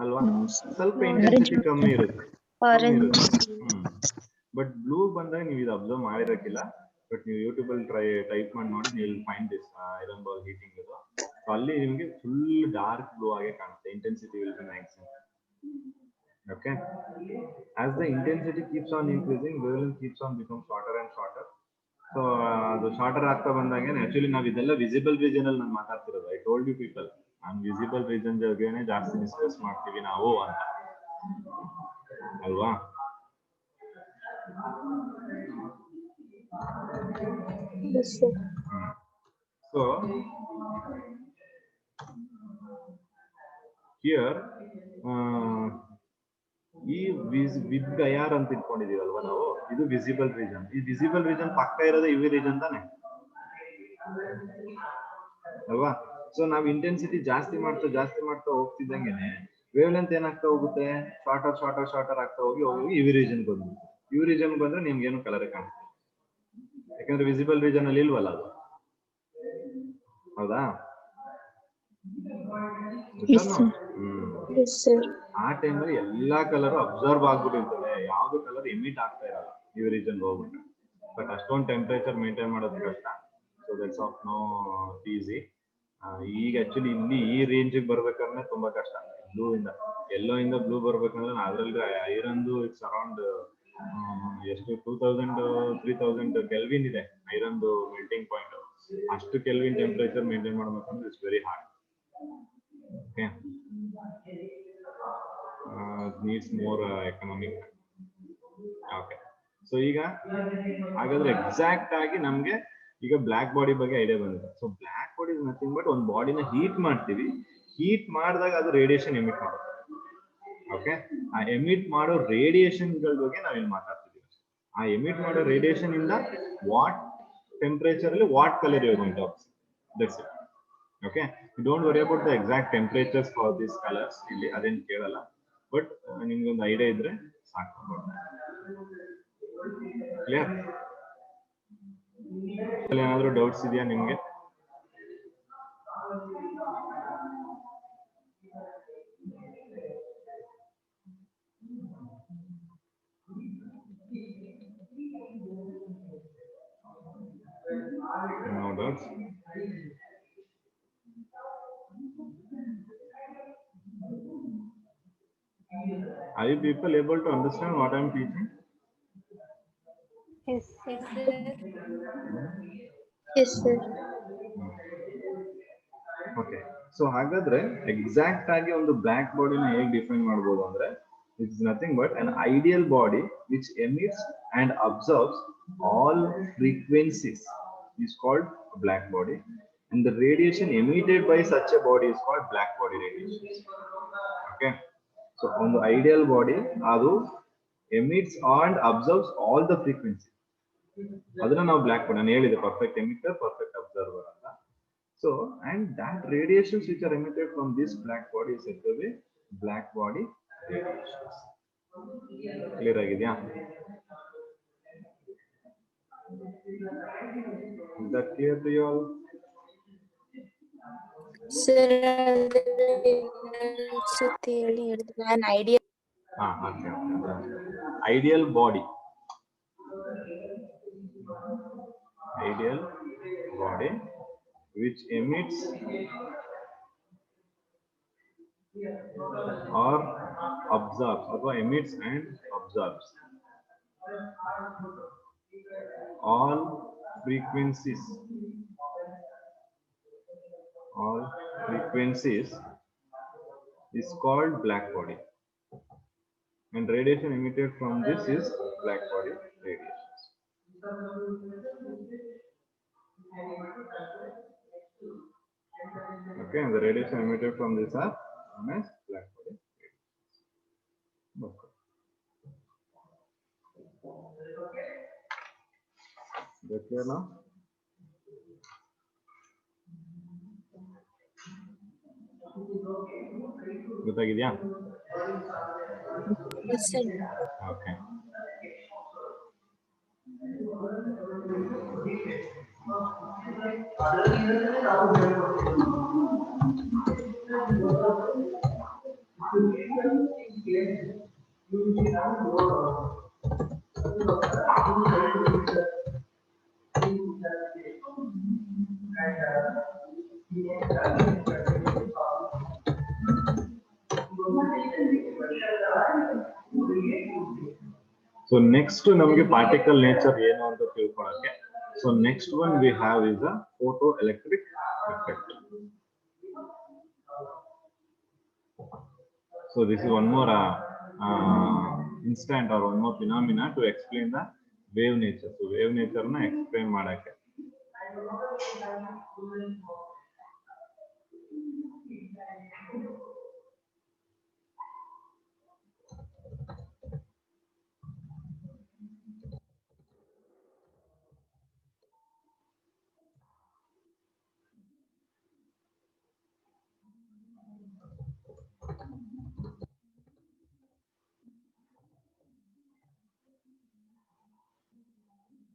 ಅಲ್ವಾ? ಸ್ವಲ್ಪ ಇಂಟೆನ್ಸಿಟಿ ಕಮ್ಮಿ ಇರುತ್ತೆ. ಬಟ್ ಬ್ಲೂ ಬಂದಾಗ ನೀವು ಇದು ಅಬ್ಸರ್ವ್ ಮಾಡಿರಕ್ಕಿಲ್ಲ. ಬಟ್ ನೀವು ಯೂಟ್ಯೂಬ್ ಅಲ್ಲಿ ಟೈಪ್ ಮಾಡಿ ನೋಡಿ, ನೀವು find this iron ball heating ಇದು. ಅಲ್ಲಿ ನಿಮ್ಗೆ ಫುಲ್ ಡಾರ್ಕ್ ಬ್ಲೂ ಆಗಿ ಕಾಣುತ್ತೆ. Intensity will B maximum. Okay, as the intensity keeps on increasing, wavelength keeps on become shorter and shorter. So ಅದು ಶಾರ್ಟರ್ ಆಗ್ತಾ ಬಂದಂಗೆ ಆಕ್ಚುಲಿ ನಾವು ಇದೆಲ್ಲ ವಿಸಿಬಲ್ ರೀಜನ್ ಅಲ್ಲಿ ನಾನು ಮಾತಾಡ್ತಿರೋದು. ಐ ಟೋಲ್ಡ್ ಯು ಪೀಪಲ್, ನಾನು ವಿಸಿಬಲ್ ರೀಜನ್ ಜೊತೆನೆ ಜಾಸ್ತಿ ಡಿಸ್ಕಸ್ ಮಾಡ್ತೀವಿ ನಾವು ಅಂತ ಅಲ್ವಾ? Yes, sir. So here ಈ ವಿಗ್ ಐಆರ್ ಅಂತ ಇಟ್ಕೊಂಡಿದೀವಲ್ವಾ ನಾವು, ಇದು ವಿಸಿಬಲ್ ರೀಜನ್. ಈ ವಿಸಿಬಲ್ ರೀಜನ್ ಪಕ್ಕ ಇರೋದು ಯುವಿ ರೀಜನ್ ತಾನೆ ಅಲ್ವಾ? ಸೊ ನಾವು ಇಂಟೆನ್ಸಿಟಿ ಜಾಸ್ತಿ ಮಾಡ್ತಾ ಹೋಗ್ತಿದ್ದಂಗೆನೆ ವೇವ್ ಲೆಂತ್ ಏನಾಗ್ತಾ ಹೋಗುತ್ತೆ, ಶಾರ್ಟರ್ ಆಗ್ತಾ ಹೋಗಿ ಯುವಿ ರೀಜನ್ ಬಂದ್ಬಿಡುತ್ತೆ. ಯುವಿ ರೀಜನ್ ಬಂದ್ರೆ ನಿಮ್ಗೆ ಏನು ಕಲರ್ ಕಾಣುತ್ತೆ, ಯಾಕಂದ್ರೆ ವಿಸಿಬಲ್ ರೀಜನ್ ಅಲ್ಲಿ ಇಲ್ವಲ್ಲ ಅದು, ಹೌದಾ? Yes, sir. Yes, sir. ಆ ಟೈಮಲ್ಲಿ ಎಲ್ಲಾ ಕಲರ್ ಅಬ್ಸರ್ವ್ ಆಗ್ಬಿಟ್ಟಿರ್ತದೆ, ಯಾವ್ದು ಕಲರ್ ಎಮಿಟ್ ಆಗ್ತಾ ಇರಲ್ಲ ಯುವಿ ರೀಜನ್ ಹೋಗ್ಬಿಟ್ಟು. ಬಟ್ ಅಷ್ಟೊಂದು ಟೆಂಪರೇಚರ್ ಮೇಂಟೈನ್ ಮಾಡೋದು ಕಷ್ಟ. So that's of no easy. ಈಗ ಆಕ್ಚುಲಿ ಇಲ್ಲಿ ಈ ರೇಂಜ್ ಬರ್ಬೇಕಂದ್ರೆ ತುಂಬಾ ಕಷ್ಟ. ಎಲ್ಲೋ ಇಂದ ಬ್ಲೂ ಬರ್ಬೇಕಂದ್ರೆ ಅದ್ರಲ್ಲಿ ಐರನ್ದು ಇಟ್ಸ್ ಅರೌಂಡ್ ಎಷ್ಟು 2000-3000 ಕೆಲ್ವಿನ್ ಇದೆ ಐರನ್ದು ಮೆಲ್ಟಿಂಗ್ ಪಾಯಿಂಟ್. ಅಷ್ಟು ಕೆಲ್ವಿನ್ ಟೆಂಪರೇಚರ್ ಮೇಂಟೈನ್ ಮಾಡ್ಬೇಕಂದ್ರೆ it's very hard. Okay, needs more economic. Okay, so ಈಗ ಹಾಗಾದ್ರೆ ಎಕ್ಸಾಕ್ಟ್ ಆಗಿ ನಮ್ಗೆ ಈಗ ಬ್ಲಾಕ್ ಬಾಡಿ ಬಗ್ಗೆ ಐಡಿಯಾ ಬಂದಿದೆ. So black body is nothing but ಒಂದು ಬಾಡಿನ ಹೀಟ್ ಮಾಡ್ತೀವಿ, ಹೀಟ್ ಮಾಡಿದಾಗ ಅದು ರೇಡಿಯೇಷನ್ ಎಮಿಟ್ ಮಾಡುತ್ತೆ. ಓಕೆ, ಆ ಎಮಿಟ್ ಮಾಡೋ ರೇಡಿಯೇಷನ್ ಗಳ ಬಗ್ಗೆ ನಾವಿಲ್ಲಿ ಮಾತಾಡ್ತಿದ್ದೀವಿ. ಆ ಎಮಿಟ್ ಮಾಡೋ ರೇಡಿಯೇಷನ್ ಇಂದ ವಾಟ್ ಟೆಂಪರೇಚರ್ ಅಲ್ಲಿ what colour you going to observe, that's it. Okay, you don't worry about the exact temperatures for this colours, ಇಲ್ಲಿ ಅದೇನು ಕೇಳಲ್ಲ. ಬಟ್ ನಿಮ್ಗೆ ಒಂದು ಐಡಿಯಾ ಇದ್ರೆ ಸಾಕು. ಕ್ಲಿಯರ್? ಏನಾದ್ರು ಡೌಟ್ಸ್ ಇದೆಯಾ ನಿಮ್ಗೆ? No doubts. Are you people able to understand what I am teaching? Yes, sir. Yes, sir. Okay, so ಹಾಗಾದ್ರೆ ಎಕ್ಸಾಕ್ಟ್ ಆಗಿ ಒಂದು ಬ್ಲಾಕ್ ಬಾಡಿನ ಹೇಗೆ ಡಿಫೈನ್ ಮಾಡಬಹುದು ಅಂದ್ರೆ, it's nothing but an ideal body which emits and absorbs all frequencies is called a black body, and the radiation emitted by such a body is called black body radiation. Okay, so ಒಂದು ideal body ಅದು emits and absorbs all the frequency, ಅದನ್ನ ನಾವು block body ನಾನು ಹೇಳಿದೆ, perfect emitter perfect observer ಅಂತ. So, and that radiations which are emitted from this black body is said to be black body radiations. Clear ಆಗಿದೆಯಾ? Is that clear to you all? Sir, an idea. Okay. Ideal body which emits or absorbs, or emits and absorbs all frequencies is called black body, and radiation emitted from this is black body radiations. Okay, and the radiation emitted from this are known as black body radiations. Okay. Is that clear now? ಗೊತ್ತಾಗಿದೆಯಾ? Yes, sir. Okay. So next ನಮಗೆ particle nature ಏನು ಅಂತ ತಿಳ್ಕೊಳ್ಳೋಕೆ, so next one we have is a photoelectric effect. So this is one more instant or one more phenomena to explain the wave nature. So wave nature na explain ಮಾಡಕ್ಕೆ.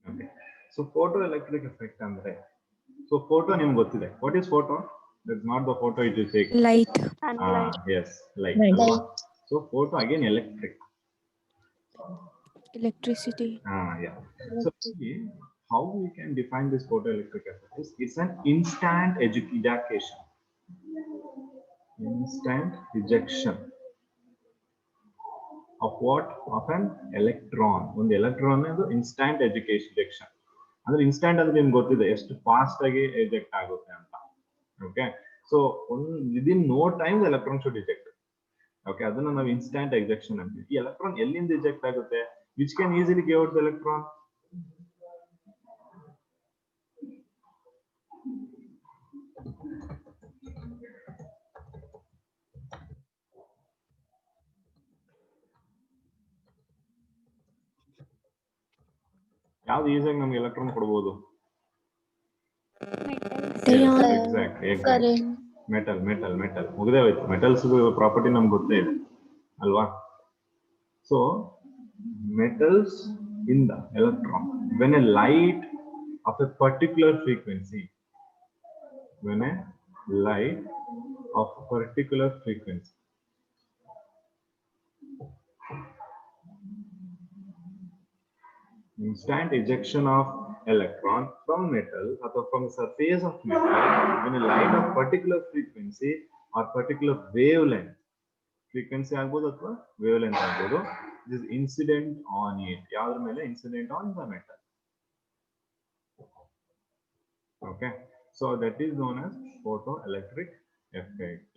Okay. So photoelectric effect andre. So photo ನಿಮ್ಗೆ ಗೊತ್ತಿದೆ. What is photo? That's not the photo it is taken. Light. Yes, light. Light. ಅಲ್ವಾ? So photo again electric. Electricity. Yeah. So see, how we can define this photoelectric effect is it's an instant ejaculation. Instant ejection of what? Of an electron. ಒಂದು electron ಅದು instant ejection. ಅಂದ್ರೆ instant ಅಂದ್ರೆ ನಿಮ್ಗೆ ಗೊತ್ತಿದೆ ಎಷ್ಟು fast ಆಗಿ eject ಆಗುತ್ತೆ ಅಂತ. Okay, so within no time electron should reject. Okay, ಅದನ್ನ ನಾವು ಇನ್ಸ್ಟಂಟ್ ಎಜೆಕ್ಷನ್ ಅಂತೀವಿ. ಈ ಎಲೆಕ್ಟ್ರಾನ್ ಎಲ್ಲಿಂದ ರಿಜೆಕ್ಟ್ ಆಗುತ್ತೆ? Which can easily give out the electron? ಯಾವ್ದು ಈಸಿಯಾಗಿ ನಮ್ಗೆ ಎಲೆಕ್ಟ್ರಾನ್ ಕೊಡ್ಬೋದು? ಎಕ್ಸಾಕ್ಟ್ ಮೆಟಲ್ ಮುಗ್ದೇ ಹೋಯ್ತು. ಮೆಟಲ್ಸ್ ಪ್ರಾಪರ್ಟಿ ನಮ್ಗೆ ಗೊತ್ತೇ ಇದೆ ಅಲ್ವಾ? So metals in the electron, when a light of a particular frequency, instant ejection of electron from metal or from the surface of metal when a light of particular frequency or particular wavelength, frequency agbodu athwa wavelength agbodu, this incident on it. Yadra mele incident on the metal. Okay, so that is known as photoelectric effect.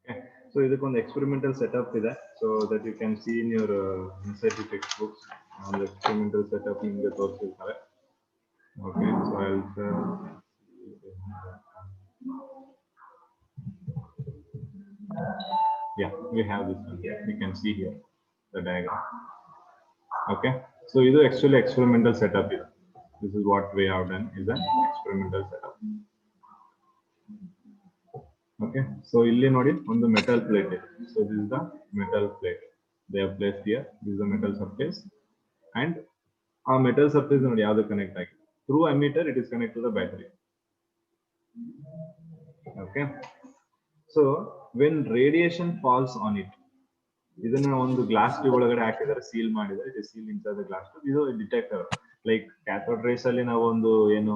Okay, so ಇದಕ್ಕೊಂದು experimental setup ಇದೆ, so that you can see in your inside the textbooks. On the experimental setup ನಿಮಗೆ ತೋರಿಸಿರ್ತಾರೆ. Okay, so I'll yeah, we have this one here. You can see here the diagram. Okay, so this is actually experimental setup here. This is what we have done, is an experimental setup. Okay, so illi nodi on the metal plate. So this is the metal plate they have placed here. This is the metal surface, and our metal surface nodi yadu connect agide. Through ammeter it is connected to the battery. Okay, so when radiation falls on it, ಇದನ್ನ ಒಂದು glass tube ಒಳಗಡೆ ಹಾಕಿದರೆ seal ಮಾಡಿದರೆ, it is seal inside the glass tube. ಇದು detector, like cathode race ಅಲ್ಲಿ ನಾವು ಒಂದು ಏನು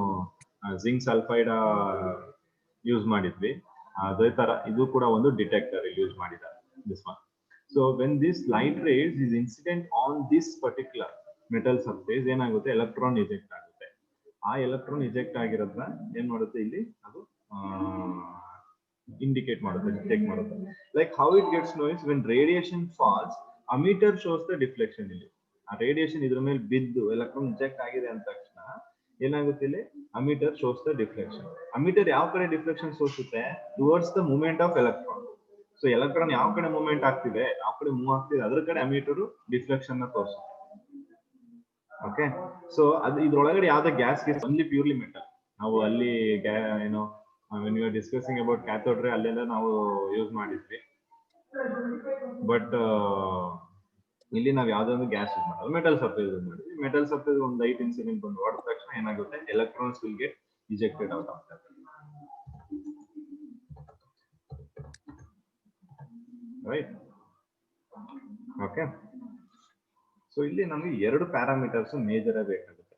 ಜಿಂಕ್ ಸಲ್ಫೈಡ್ ಯೂಸ್ ಮಾಡಿದ್ವಿ, ಅದೇ ತರ ಇದು ಕೂಡ ಒಂದು ಡಿಟೆಕ್ಟರ್ ಯೂಸ್ ಮಾಡಿದ್ದಾರೆ, this one. So when this light rays is incident on this particular metal surface, ಏನಾಗುತ್ತೆ, ಎಲೆಕ್ಟ್ರಾನ್ ಇಜೆಕ್ಟ್ ಆಗುತ್ತೆ. ಆ ಎಲೆಕ್ಟ್ರಾನ್ ಇಜೆಕ್ಟ್ ಆಗಿರೋದ್ರ ಏನ್ ಮಾಡುತ್ತೆ ಇಲ್ಲಿ, ಅದು indicate ಮಾಡುತ್ತೆ, ಡಿಟೆಕ್ಟ್ ಮಾಡುತ್ತೆ. Like how it gets know is when radiation falls, ammeter shows the deflection. ಇಲ್ಲಿ ಆ ರೇಡಿಯೇಷನ್ ಇದ್ರ ಮೇಲೆ ಬಿದ್ದು ಎಲೆಕ್ಟ್ರಾನ್ ಇಜೆಕ್ಟ್ ಆಗಿದೆ ಅಂತ ತಕ್ಷಣ ಏನಾಗುತ್ತೆ, ಇಲ್ಲಿ ammeter shows the deflection. ammeter ಯಾವ ಕಡೆ ಡಿಫ್ಲೆಕ್ಷನ್ ತೋರಿಸುತ್ತೆ? Towards the movement of electron. So electron ಯಾವ ಕಡೆ ಮೂವ್ಮೆಂಟ್ ಆಗ್ತಿದೆ, ಯಾವ ಕಡೆ ಮೂವ್ ಆಗ್ತಿದೆ, ಅದ್ರ ಕಡೆ ammeter ಡಿಫ್ಲೆಕ್ಷನ್ ನ ತೋರಿಸುತ್ತೆ. ಓಕೆ, ಸೊ ಅದು ಇದ್ರೊಳಗಡೆ ಯಾವ್ದೇ ಗ್ಯಾಸ್ ಗೆ ಓನ್ಲಿ ಪ್ಯೂರ್ಲಿ ಮೆಟಲ್. ನಾವು ಅಲ್ಲಿ ಏನೋ when we are discussing about cathode ray ಅಲ್ಲೆಲ್ಲ ನಾವು ಯೂಸ್ ಮಾಡಿದ್ವಿ, ಬಟ್ ಇಲ್ಲಿ ನಾವು ಯಾವ್ದೋ ಒಂದು ಗ್ಯಾಸ್ ಯೂಸ್ ಮಾಡೋದು, ಮೆಟಲ್ ಸರ್ಫೇಸ್ ಯೂಸ್ ಮಾಡಿದ್ವಿ. ಮೆಟಲ್ ಸರ್ಫೇಸ್ ಒಂದು ಲೈಟ್ ಇನ್ಸಿಡೆಂಟ್ ಬಂದು ಹೊಡೆದ ತಕ್ಷಣ ಏನಾಗುತ್ತೆ, electrons will get ejected out of that, right? Okay, so ಇಲ್ಲಿ ನಮಗೆ ಎರಡು ಪ್ಯಾರಾಮೀಟರ್ಸ್ ಮೇಜರ್ ಆಗಿ ಬೇಕಾಗುತ್ತೆ.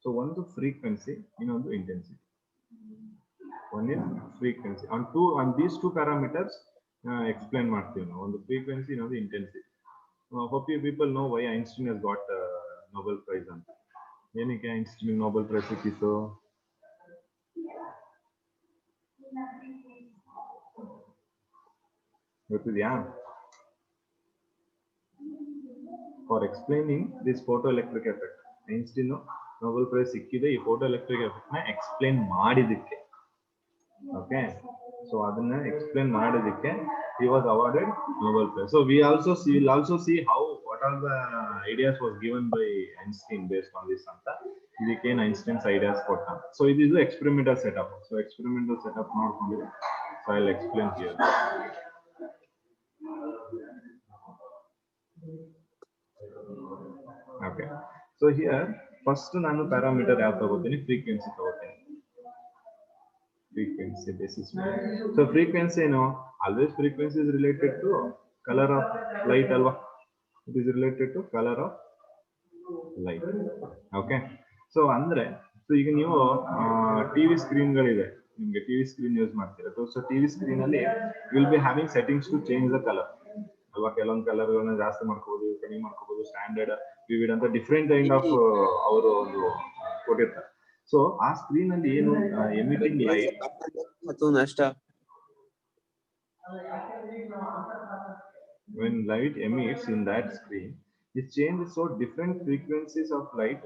ಸೊ ಒಂದು ಫ್ರೀಕ್ವೆನ್ಸಿ, ಇನ್ನೊಂದು intensity. One is frequency. On these two parameters explain ಮಾಡ್ತೀವಿ ನಾವು, ಒಂದು frequency, ಇನ್ನೊಂದು intensity. Hope you people know why Einstein has got Nobel Prize ಅಂತ. ಏನಕ್ಕೆ ಐನ್ಸ್ಟೀನ್ Nobel Prize ಸಿಕ್ಕಿತು? ಗೊತ್ತಿದ್ಯಾ? For explaining this photoelectric effect, Einstein Nobel prize ಸಿಕ್ಕಿದೆ ಈ photo electric effect ನ ಎಕ್ಸ್ಪ್ಲೇನ್ ಮಾಡಿದಕ್ಕೆ. ಓಕೆ, ಸೊ ಅದನ್ನ ಎಕ್ಸ್ಪ್ಲೇನ್ ಮಾಡಿದಕ್ಕೆ he was awarded Nobel Prize. So we will also see how what are the ideas was given by Einstein based on this ಅಂತ. ಇದಕ್ಕೆ Einstein's ideas ಕೊಟ್ಟ. So ಇದು experimental setup. So experimental setup ನೋಡ್ಕೊಂಡಿದೆ. So I will explain here. Okay, so here first ನಾನು parameter ಯಾವ ತಗೋತೀನಿ? Frequency ತಗೋತೀನಿ. Frequency basis. So frequency ಏನು? Always frequency is related to color of light alwa. It is related to color of light. Okay, so ಅಂದ್ರೆ so ಈಗ ನೀವು TV screen ಗಳಿದೆ, ನಿಮಗೆ ಟಿವಿ ಸ್ಕ್ರೀನ್ ಯೂಸ್ ಮಾಡ್ತೀರಾ. ಸೊ ಟಿವಿ ಸ್ಕ್ರೀನ್ ಅಲ್ಲಿ will be having settings to change the colour ಅಲ್ವಾ? ಕೆಲವೊಂದು colour ಗಳನ್ನ ಜಾಸ್ತಿ ಮಾಡ್ಕೋಬಹುದು, ಕಡಿಮೆ ಮಾಡ್ಕೋಬಹುದು, ಸ್ಟ್ಯಾಂಡರ್ಡ್, ವಿವಿಡ್ ಅಂತ ಡಿಫ್ರೆಂಟ್ ಕೈಂಡ್ ಆಫ್ ಅವರು ಒಂದು ಕೊಟ್ಟಿರ್ತಾರೆ. ಸೊ ಆ ಸ್ಕ್ರೀನ್ ಅಲ್ಲಿ ಏನು emitting light when light emits in that screen, it changes. So different frequencies of light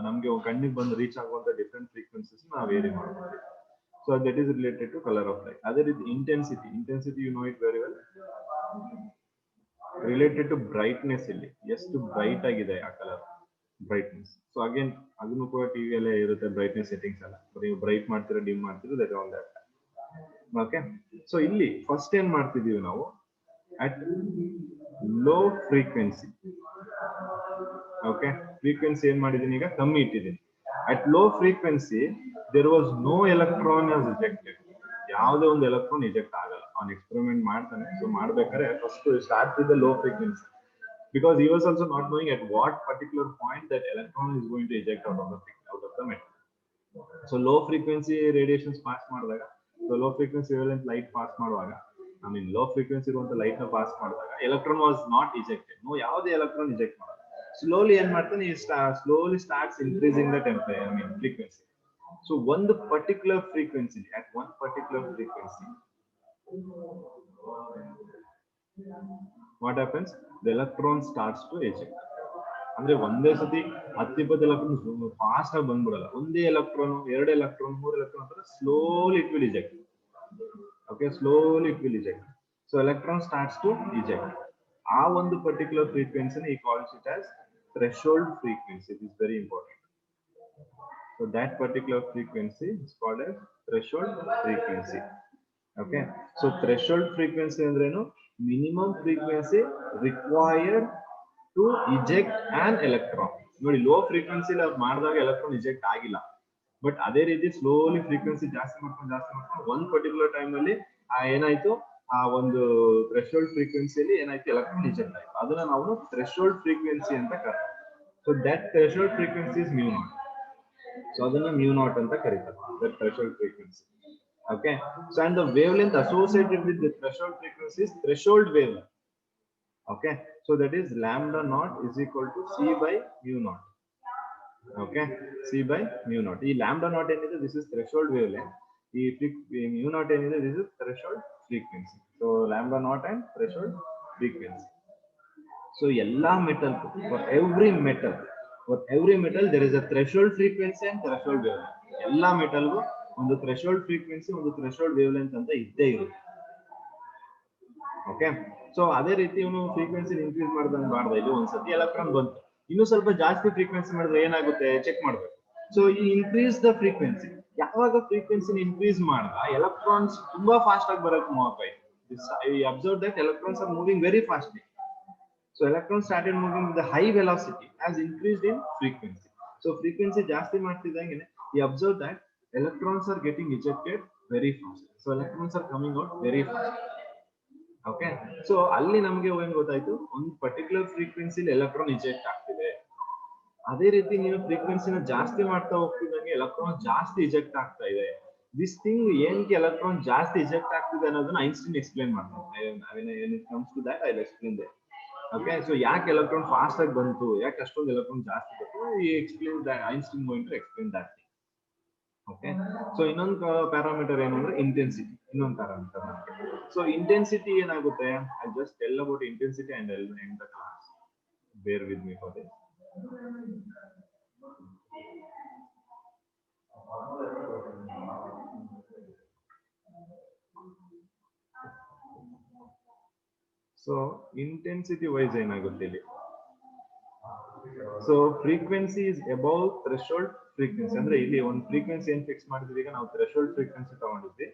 ನಮಗೆ ಕಣ್ಣಿಗೆ ಬಂದು ರೀಚ್ ಆಗುವಂತ ಡಿಫ್ರೆಂಟ್ ಫ್ರೀಕ್ವೆನ್ಸೀಸ್ ನಾವು ವೇರಿ ಮಾಡಬಹುದು. So that is related to color of light. ಅದೇ ರೀತಿ intensity you know it very well, related to brightness. ಇಲ್ಲಿ ಎಷ್ಟು ಬ್ರೈಟ್ ಆಗಿದೆ ಆ ಕಲರ್, ಬ್ರೈಟ್ನೆಸ್. ಸೊ ಅಗೇನ್ ಅದನ್ನು ಕೂಡ ಟಿವಿ ಅಲ್ಲೇ ಇರುತ್ತೆ ಬ್ರೈಟ್ನೆಸ್ ಸೆಟ್ಟಿಂಗ್ಸ್ ಎಲ್ಲ. ನೀವು ಬ್ರೈಟ್ ಮಾಡ್ತೀರಾ, ಡಿಮ್ ಮಾಡ್ತೀರಾ, that all that. Okay, so ಇಲ್ಲಿ ಫಸ್ಟ್ ಏನ್ ಮಾಡ್ತಿದೀವಿ ನಾವು? At low frequency. Okay, frequency ಏನ್ ಮಾಡಿದೀನಿ ಈಗ? ಕಮ್ಮಿ ಇಟ್ಟಿದ್ದೀನಿ. At low frequency there was no electron as ejected. ಯಾವುದೇ ಒಂದು ಎಲೆಕ್ಟ್ರಾನ್ ಇಜೆಕ್ಟ್ ಆಗಲ್ಲ. ಅವ್ನು ಎಕ್ಸ್ಪೆರಿಮೆಂಟ್ ಮಾಡ್ತಾನೆ. ಸೊ ಮಾಡ್ಬೇಕಾದ್ರೆ first start with the low frequency, because he was also not knowing at what particular point that electron is going to eject out of the metal. So low frequency radiations pass ಮಾಡಿದಾಗ, so low frequency wavelength light pass ಮಾಡುವಾಗ, I mean low frequency ಇರುವಂತ light ನ pass ಮಾಡಿದಾಗ electron was not ejected. No, ಯಾವುದೇ electron eject ಮಾಡಲ್ಲ. Slowly ಏನ್ ಮಾಡ್ತಾನೆ? slowly starts increasing the temperature, I mean frequency. So ಒಂದು particular frequency, at one particular frequency, what happens? The electron starts to eject. ಅಂದ್ರೆ ಒಂದೇ ಸತಿ 10-20 electron fast ಆಗಿ ಬಂದ್ಬಿಡಲ್ಲ. ಒಂದೇ ಎಲೆಕ್ಟ್ರಾನ್, 2 ಎಲೆಕ್ಟ್ರಾನ್, 3 ಎಲೆಕ್ಟ್ರಾನ್ ಅಂತ slowly it will eject. Okay, slowly it will eject. So electron starts to eject. ಆ ಒಂದು particular frequency he calls it as threshold frequency. It is very important. So that particular frequency is called as threshold frequency. Okay, so threshold frequency ಅಂದ್ರೇನು? minimum frequency required to eject an electron. ನೋಡಿ, low frequency ಮಾಡಿದಾಗ electron ಇಜೆಕ್ಟ್ ಆಗಿಲ್ಲ. But ಅದೇ ರೀತಿ slowly frequency ಜಾಸ್ತಿ ಮಾಡ್ಕೊಂಡು ಒಂದ್ particular time ಅಲ್ಲಿ ಏನಾಯ್ತು? ಆ ಒಂದು ಥ್ರೆಶೋಲ್ಡ್ ಫ್ರೀಕ್ವೆನ್ಸಿಯಲ್ಲಿ ಏನಾಯ್ತು? ಎಲೆಕ್ಟ್ರಾನ್ ಇಜೆಕ್ಟ್ ಆಯ್ತು. ಅದನ್ನ ನಾವು ಥ್ರೆಶೋಲ್ಡ್ ಫ್ರೀಕ್ವೆನ್ಸಿ ಅಂತ ಕರೀತೀವಿ. So that threshold frequency is mu naught. So ಅದನ್ನ ಮ್ಯೂ ನಾಟ್ ಅಂತ ಕರೀತಾರೆ, that threshold frequency. Okay, so and the wavelength associated with the threshold frequency is threshold wavelength. Okay, so that is lambda naught is equal to c by mu naught. Okay, c by mu naught. ಈ lambda naught ಏನಿದೆ, this is threshold wavelength. ಈ mu naught ಏನಿದೆ, this is threshold frequency. So lambda naught and threshold frequency. So ಎಲ್ಲಾ metal, for every metal there is a threshold frequency and threshold wavelength. ಎಲ್ಲಾ metal ಗೂ ಒಂದು threshold frequency, ಒಂದು threshold wavelength ಅಂತ ಇದ್ದೇ ಇರುತ್ತೆ. ಓಕೆ, ಸೊ ಅದೇ ರೀತಿ ಇವನು ಫ್ರೀಕ್ವೆನ್ಸಿ ಇನ್ಕ್ರೀಸ್ ಮಾಡ್ದ. ಇಲ್ಲಿ ಒಂದ್ಸತಿ ಎಲೆಕ್ಟ್ರಾನ್ ಬಂತು, ಇನ್ನು ಸ್ವಲ್ಪ ಜಾಸ್ತಿ ಫ್ರೀಕ್ವೆನ್ಸಿ ಮಾಡಿದ್ರೆ ಏನಾಗುತ್ತೆ? ಚೆಕ್ ಮಾಡ್ಬೇಕು. ಸೊ ಈ ಇನ್ಕ್ರೀಸ್ ದ ಫ್ರೀಕ್ವೆನ್ಸಿ, ಯಾವಾಗ ಫ್ರೀಕ್ವೆನ್ಸಿ ಇನ್ಕ್ರೀಸ್ ಮಾಡ್ದ ಎಲೆಕ್ಟ್ರಾನ್ಸ್ ತುಂಬಾ ಫಾಸ್ಟ್ ಆಗಿ ಬರಕ್ ಮೂವ್ ಆಯ್ತು. Observe that electrons are moving very fastly. So electron started moving with the high velocity as increased in frequency. So frequency ಜಾಸ್ತಿ ಮಾಡ್ತಿದ್ದಂಗೆ ಈ observe that electrons are getting ejected very fast. So electrons are coming out very fast. Okay, so ಅಲ್ಲಿ ನಮಗೆ ಏನು ಗೊತ್ತಾಯ್ತು? ಒಂದು particular ಫ್ರೀಕ್ವೆನ್ಸಿಲಿ electron ಇಜೆಕ್ಟ್ ಆಗ್ತಿದೆ. ಅದೇ ರೀತಿ ನೀವು ಫ್ರೀಕ್ವೆನ್ಸಿನ ಜಾಸ್ತಿ ಮಾಡ್ತಾ ಹೋಗ್ತಿದ್ದಂಗೆ ಎಲೆಕ್ಟ್ರಾನ್ ಜಾಸ್ತಿ ಇಜೆಕ್ಟ್ ಆಗ್ತಾ ಇದೆ. ದಿಸ್ ಥಿಂಗ್ ಏನಕ್ಕೆ ಎಲೆಕ್ಟ್ರಾನ್ ಜಾಸ್ತಿ ಇಜೆಕ್ಟ್ ಆಗ್ತಿದೆ ಅನ್ನೋದನ್ನ ಐನ್ಸ್ಟೀನ್ ಎಕ್ಸ್ಪ್ಲೇನ್ ಮಾಡ್ತಾರೆ. when it comes to that I will explain that. Okay, so ಯಾಕೆ ಎಲೆಕ್ಟ್ರಾನ್ ಫಾಸ್ಟ್ ಆಗಿ ಬಂತು, ಯಾಕೆ ಅಷ್ಟೊಂದು ಎಲೆಕ್ಟ್ರಾನ್ ಜಾಸ್ತಿ ಬಂತು, he explains that. Einstein going to explain that thing. Okay so ಇನ್ನೊಂದು ಪ್ಯಾರಾಮೀಟರ್ ಏನು ಅಂದ್ರೆ ಇಂಟೆನ್ಸಿಟಿ ಇನ್ನೊಂದು ಪ್ಯಾರಾಮೀಟರ್ ಸೊ ಇಂಟೆನ್ಸಿಟಿ ಏನಾಗುತ್ತೆ I just tell about intensity and I will end the class bear with me for this so intensity wise ಏನಾಗುತ್ತೆ ಇಲ್ಲಿ so frequency is above threshold frequency ಅಂದ್ರೆ ಇಲ್ಲಿ ಒಂದು ಫ್ರೀಕ್ವೆನ್ಸಿ ಏನ್ ಫಿಕ್ಸ್ ಮಾಡಿದ್ವಿ ಈಗ ನಾವು ಥ್ರೆಶೋಲ್ಡ್ ಫ್ರೀಕ್ವೆನ್ಸಿ ತಗೊಂಡಿದ್ವಿ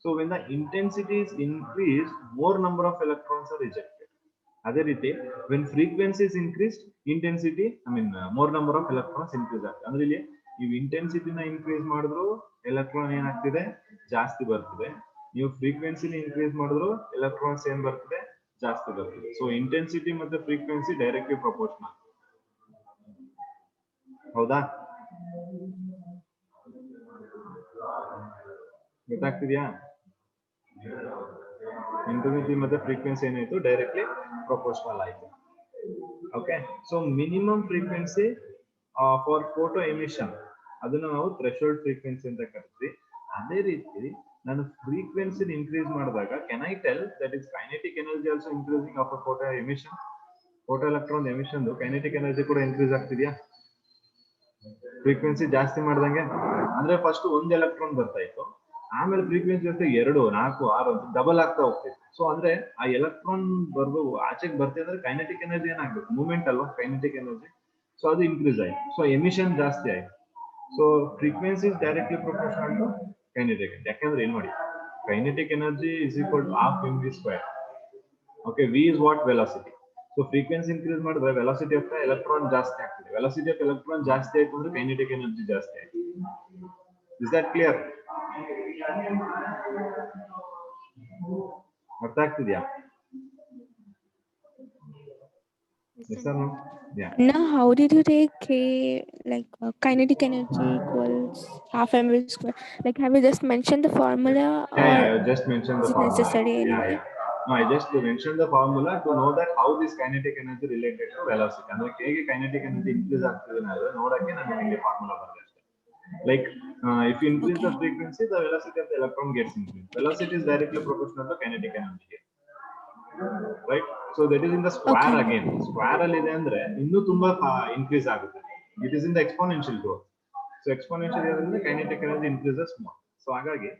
so when the intensity is increase more number of electrons are rejected ಅದೇ ರೀತಿ when frequency is increased intensity I mean more number of electrons increase ಆಗ್ತದೆ ಅಂದ್ರೆ ಇಲ್ಲಿ ನೀವು ಇಂಟೆನ್ಸಿಟಿನ ಇನ್ಕ್ರೀಸ್ ಮಾಡಿದ್ರು ಎಲೆಕ್ಟ್ರಾನ್ ಏನಾಗ್ತಿದೆ ಜಾಸ್ತಿ ಬರ್ತಿದೆ ನೀವು ಫ್ರೀಕ್ವೆನ್ಸಿನ ಇನ್ಕ್ರೀಸ್ ಮಾಡಿದ್ರು ಎಲೆಕ್ಟ್ರಾನ್ಸ್ ಏನ್ ಬರ್ತಿದೆ ಜಾಸ್ತಿ ಬರ್ತದೆ ಸೊ ಇಂಟೆನ್ಸಿಟಿ ಮತ್ತೆ ಫ್ರೀಕ್ವೆನ್ಸಿ ಡೈರೆಕ್ಟ್ಲಿ ಪ್ರಪೋರ್ಷನಲ್ ಹೌದಾ ಗೊತ್ತಾಗ್ತಿದ್ಯಾ ಇಂಟೆನ್ಸಿಟಿ ಮತ್ತೆ ಫ್ರೀಕ್ವೆನ್ಸಿ ಏನಾಯ್ತು ಡೈರೆಕ್ಟ್ಲಿ ಪ್ರಪೋರ್ಷನಲ್ ಆಯ್ತು okay so minimum frequency for photo emission ಅದನ್ನ ನಾವು ಥ್ರೆಶೋಲ್ಡ್ ಫ್ರೀಕ್ವೆನ್ಸಿ ಅಂತ ಕರಿತೀವಿ ಅದೇ ರೀತಿ ನಾನು ಫ್ರೀಕ್ವೆನ್ಸಿ ಇನ್ಕ್ರೀಸ್ ಮಾಡಿದಾಗ can I tell that is kinetic energy also increasing of photo emission photo electron emission kinetic energy ಕೂಡ ಇನ್ಕ್ರೀಸ್ ಆಗ್ತಿದ್ಯಾ ಫ್ರೀಕ್ವೆನ್ಸಿ ಜಾಸ್ತಿ ಮಾಡ್ದಂಗೆ ಅಂದ್ರೆ ಫಸ್ಟ್ ಒಂದ್ ಎಲೆಕ್ಟ್ರಾನ್ ಬರ್ತಾ ಇತ್ತು ಆಮೇಲೆ ಫ್ರೀಕ್ವೆನ್ಸಿ ಜೊತೆ 2 4 6 ಡಬಲ್ ಆಗ್ತಾ ಹೋಗ್ತಿತ್ತು ಸೊ ಅಂದ್ರೆ ಆ ಎಲೆಕ್ಟ್ರಾನ್ ಬರ್ಬೇಕು ಆಚೆಗೆ ಬರ್ತಾ ಇದ್ರೆ ಕೈನೆಟಿಕ್ ಎನರ್ಜಿ ಏನಾಗ್ಬೇಕು ಮೂವ್ಮೆಂಟ್ ಅಲ್ವಾ ಕೈನೆಟಿಕ್ ಎನರ್ಜಿ ಸೊ ಅದು ಇನ್ಕ್ರೀಸ್ ಆಯ್ತು ಸೊ ಎಮಿಷನ್ ಜಾಸ್ತಿ ಆಯ್ತು so frequency is directly proportional to kinetic ಯಾಕಂದ್ರೆ ಏನ್ ಮಾಡಿ kinetic energy is equal to half mv square okay v is what velocity so frequency increase ಮಾಡಿದ್ರೆ ವೆಲಾಸಿಟಿ ಆಫ್ ಎಲೆಕ್ಟ್ರಾನ್ ಜಾಸ್ತಿ ಆಗ್ತದೆ ವೆಲಾಸಿಟಿ ಆಫ್ ಎಲೆಕ್ಟ್ರಾನ್ ಜಾಸ್ತಿ ಆಯ್ತು ಅಂದ್ರೆ ಕೈನೆಟಿಕ್ ಎನರ್ಜಿ ಜಾಸ್ತಿ ಆಯ್ತು ಇಸ್ ದಟ್ ಕ್ಲಿಯರ್ ಅರ್ಥ ಆಗ್ತಿದ್ಯಾ Yes or no? Yeah. Now, how did you take K, like kinetic energy equals half mv square? Like, have you just mentioned the formula, or Yeah, I just mentioned the is it formula. necessary anyway? No, I just mentioned the formula to know that how this kinetic energy related to velocity. ಅಂದ್ರೆ ಹೇಗೆ kinetic energy increase ಆಗ್ತಿದೆ ಅನ್ನೋದು ನೋಡಕ್ಕೆ ನಾನು ಇಲ್ಲಿ formula ಬರೆದೆ ಅಷ್ಟೇ. Like if you increase the frequency, the velocity of the electron gets increased. Velocity is directly proportional to kinetic energy. Right? So that is in the square again. Square ಅಲ್ಲಿ ಇದೆ ಅಂದ್ರೆ ಇನ್ನೂ ತುಂಬಾ increase ಆಗುತ್ತೆ. It is in the exponential growth. So exponential ಇರೋದ್ರಿಂದ kinetic energy increases more. So ಹಾಗಾಗಿ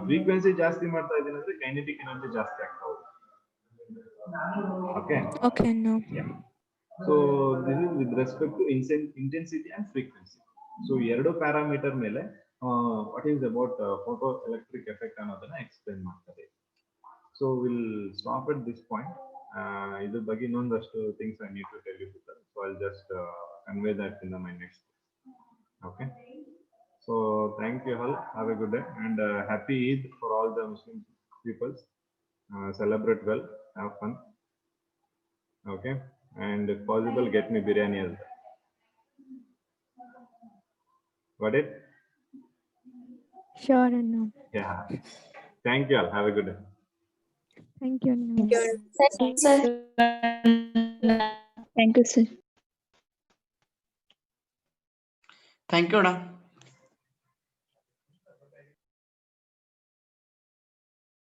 frequency ಜಾಸ್ತಿ ಮಾಡ್ತಾ ಇದೀನಿ ಅಂದ್ರೆ ಕೈನೆಟಿಕ್ ಎನರ್ಜಿ ಜಾಸ್ತಿ ಆಗ್ತಾ ಹೋಗುತ್ತೆ Okay, no. So this is with respect to intensity and frequency so ಎರಡು ಪ್ಯಾರಾಮೀಟರ್ ಮೇಲೆ what is about photo electric effect ಅನ್ನೋದನ್ನ ಎಕ್ಸ್ಪ್ಲೇನ್ ಮಾಡ್ತಾರೆ so will stop at this point ಇದ್ರ ಬಗ್ಗೆ ಇನ್ನೊಂದಷ್ಟು things I need to tell you so I just convey that in my next okay So thank you all. Have a good day and happy Eid for all the Muslim peoples. Celebrate well, have fun. Okay, and if possible, get me biryani as well. Got it? Sure, no. Yeah. Thank you all. Have a good day. Thank you, no. Thanks, sir. Thank you, sir. Thank you, Anna.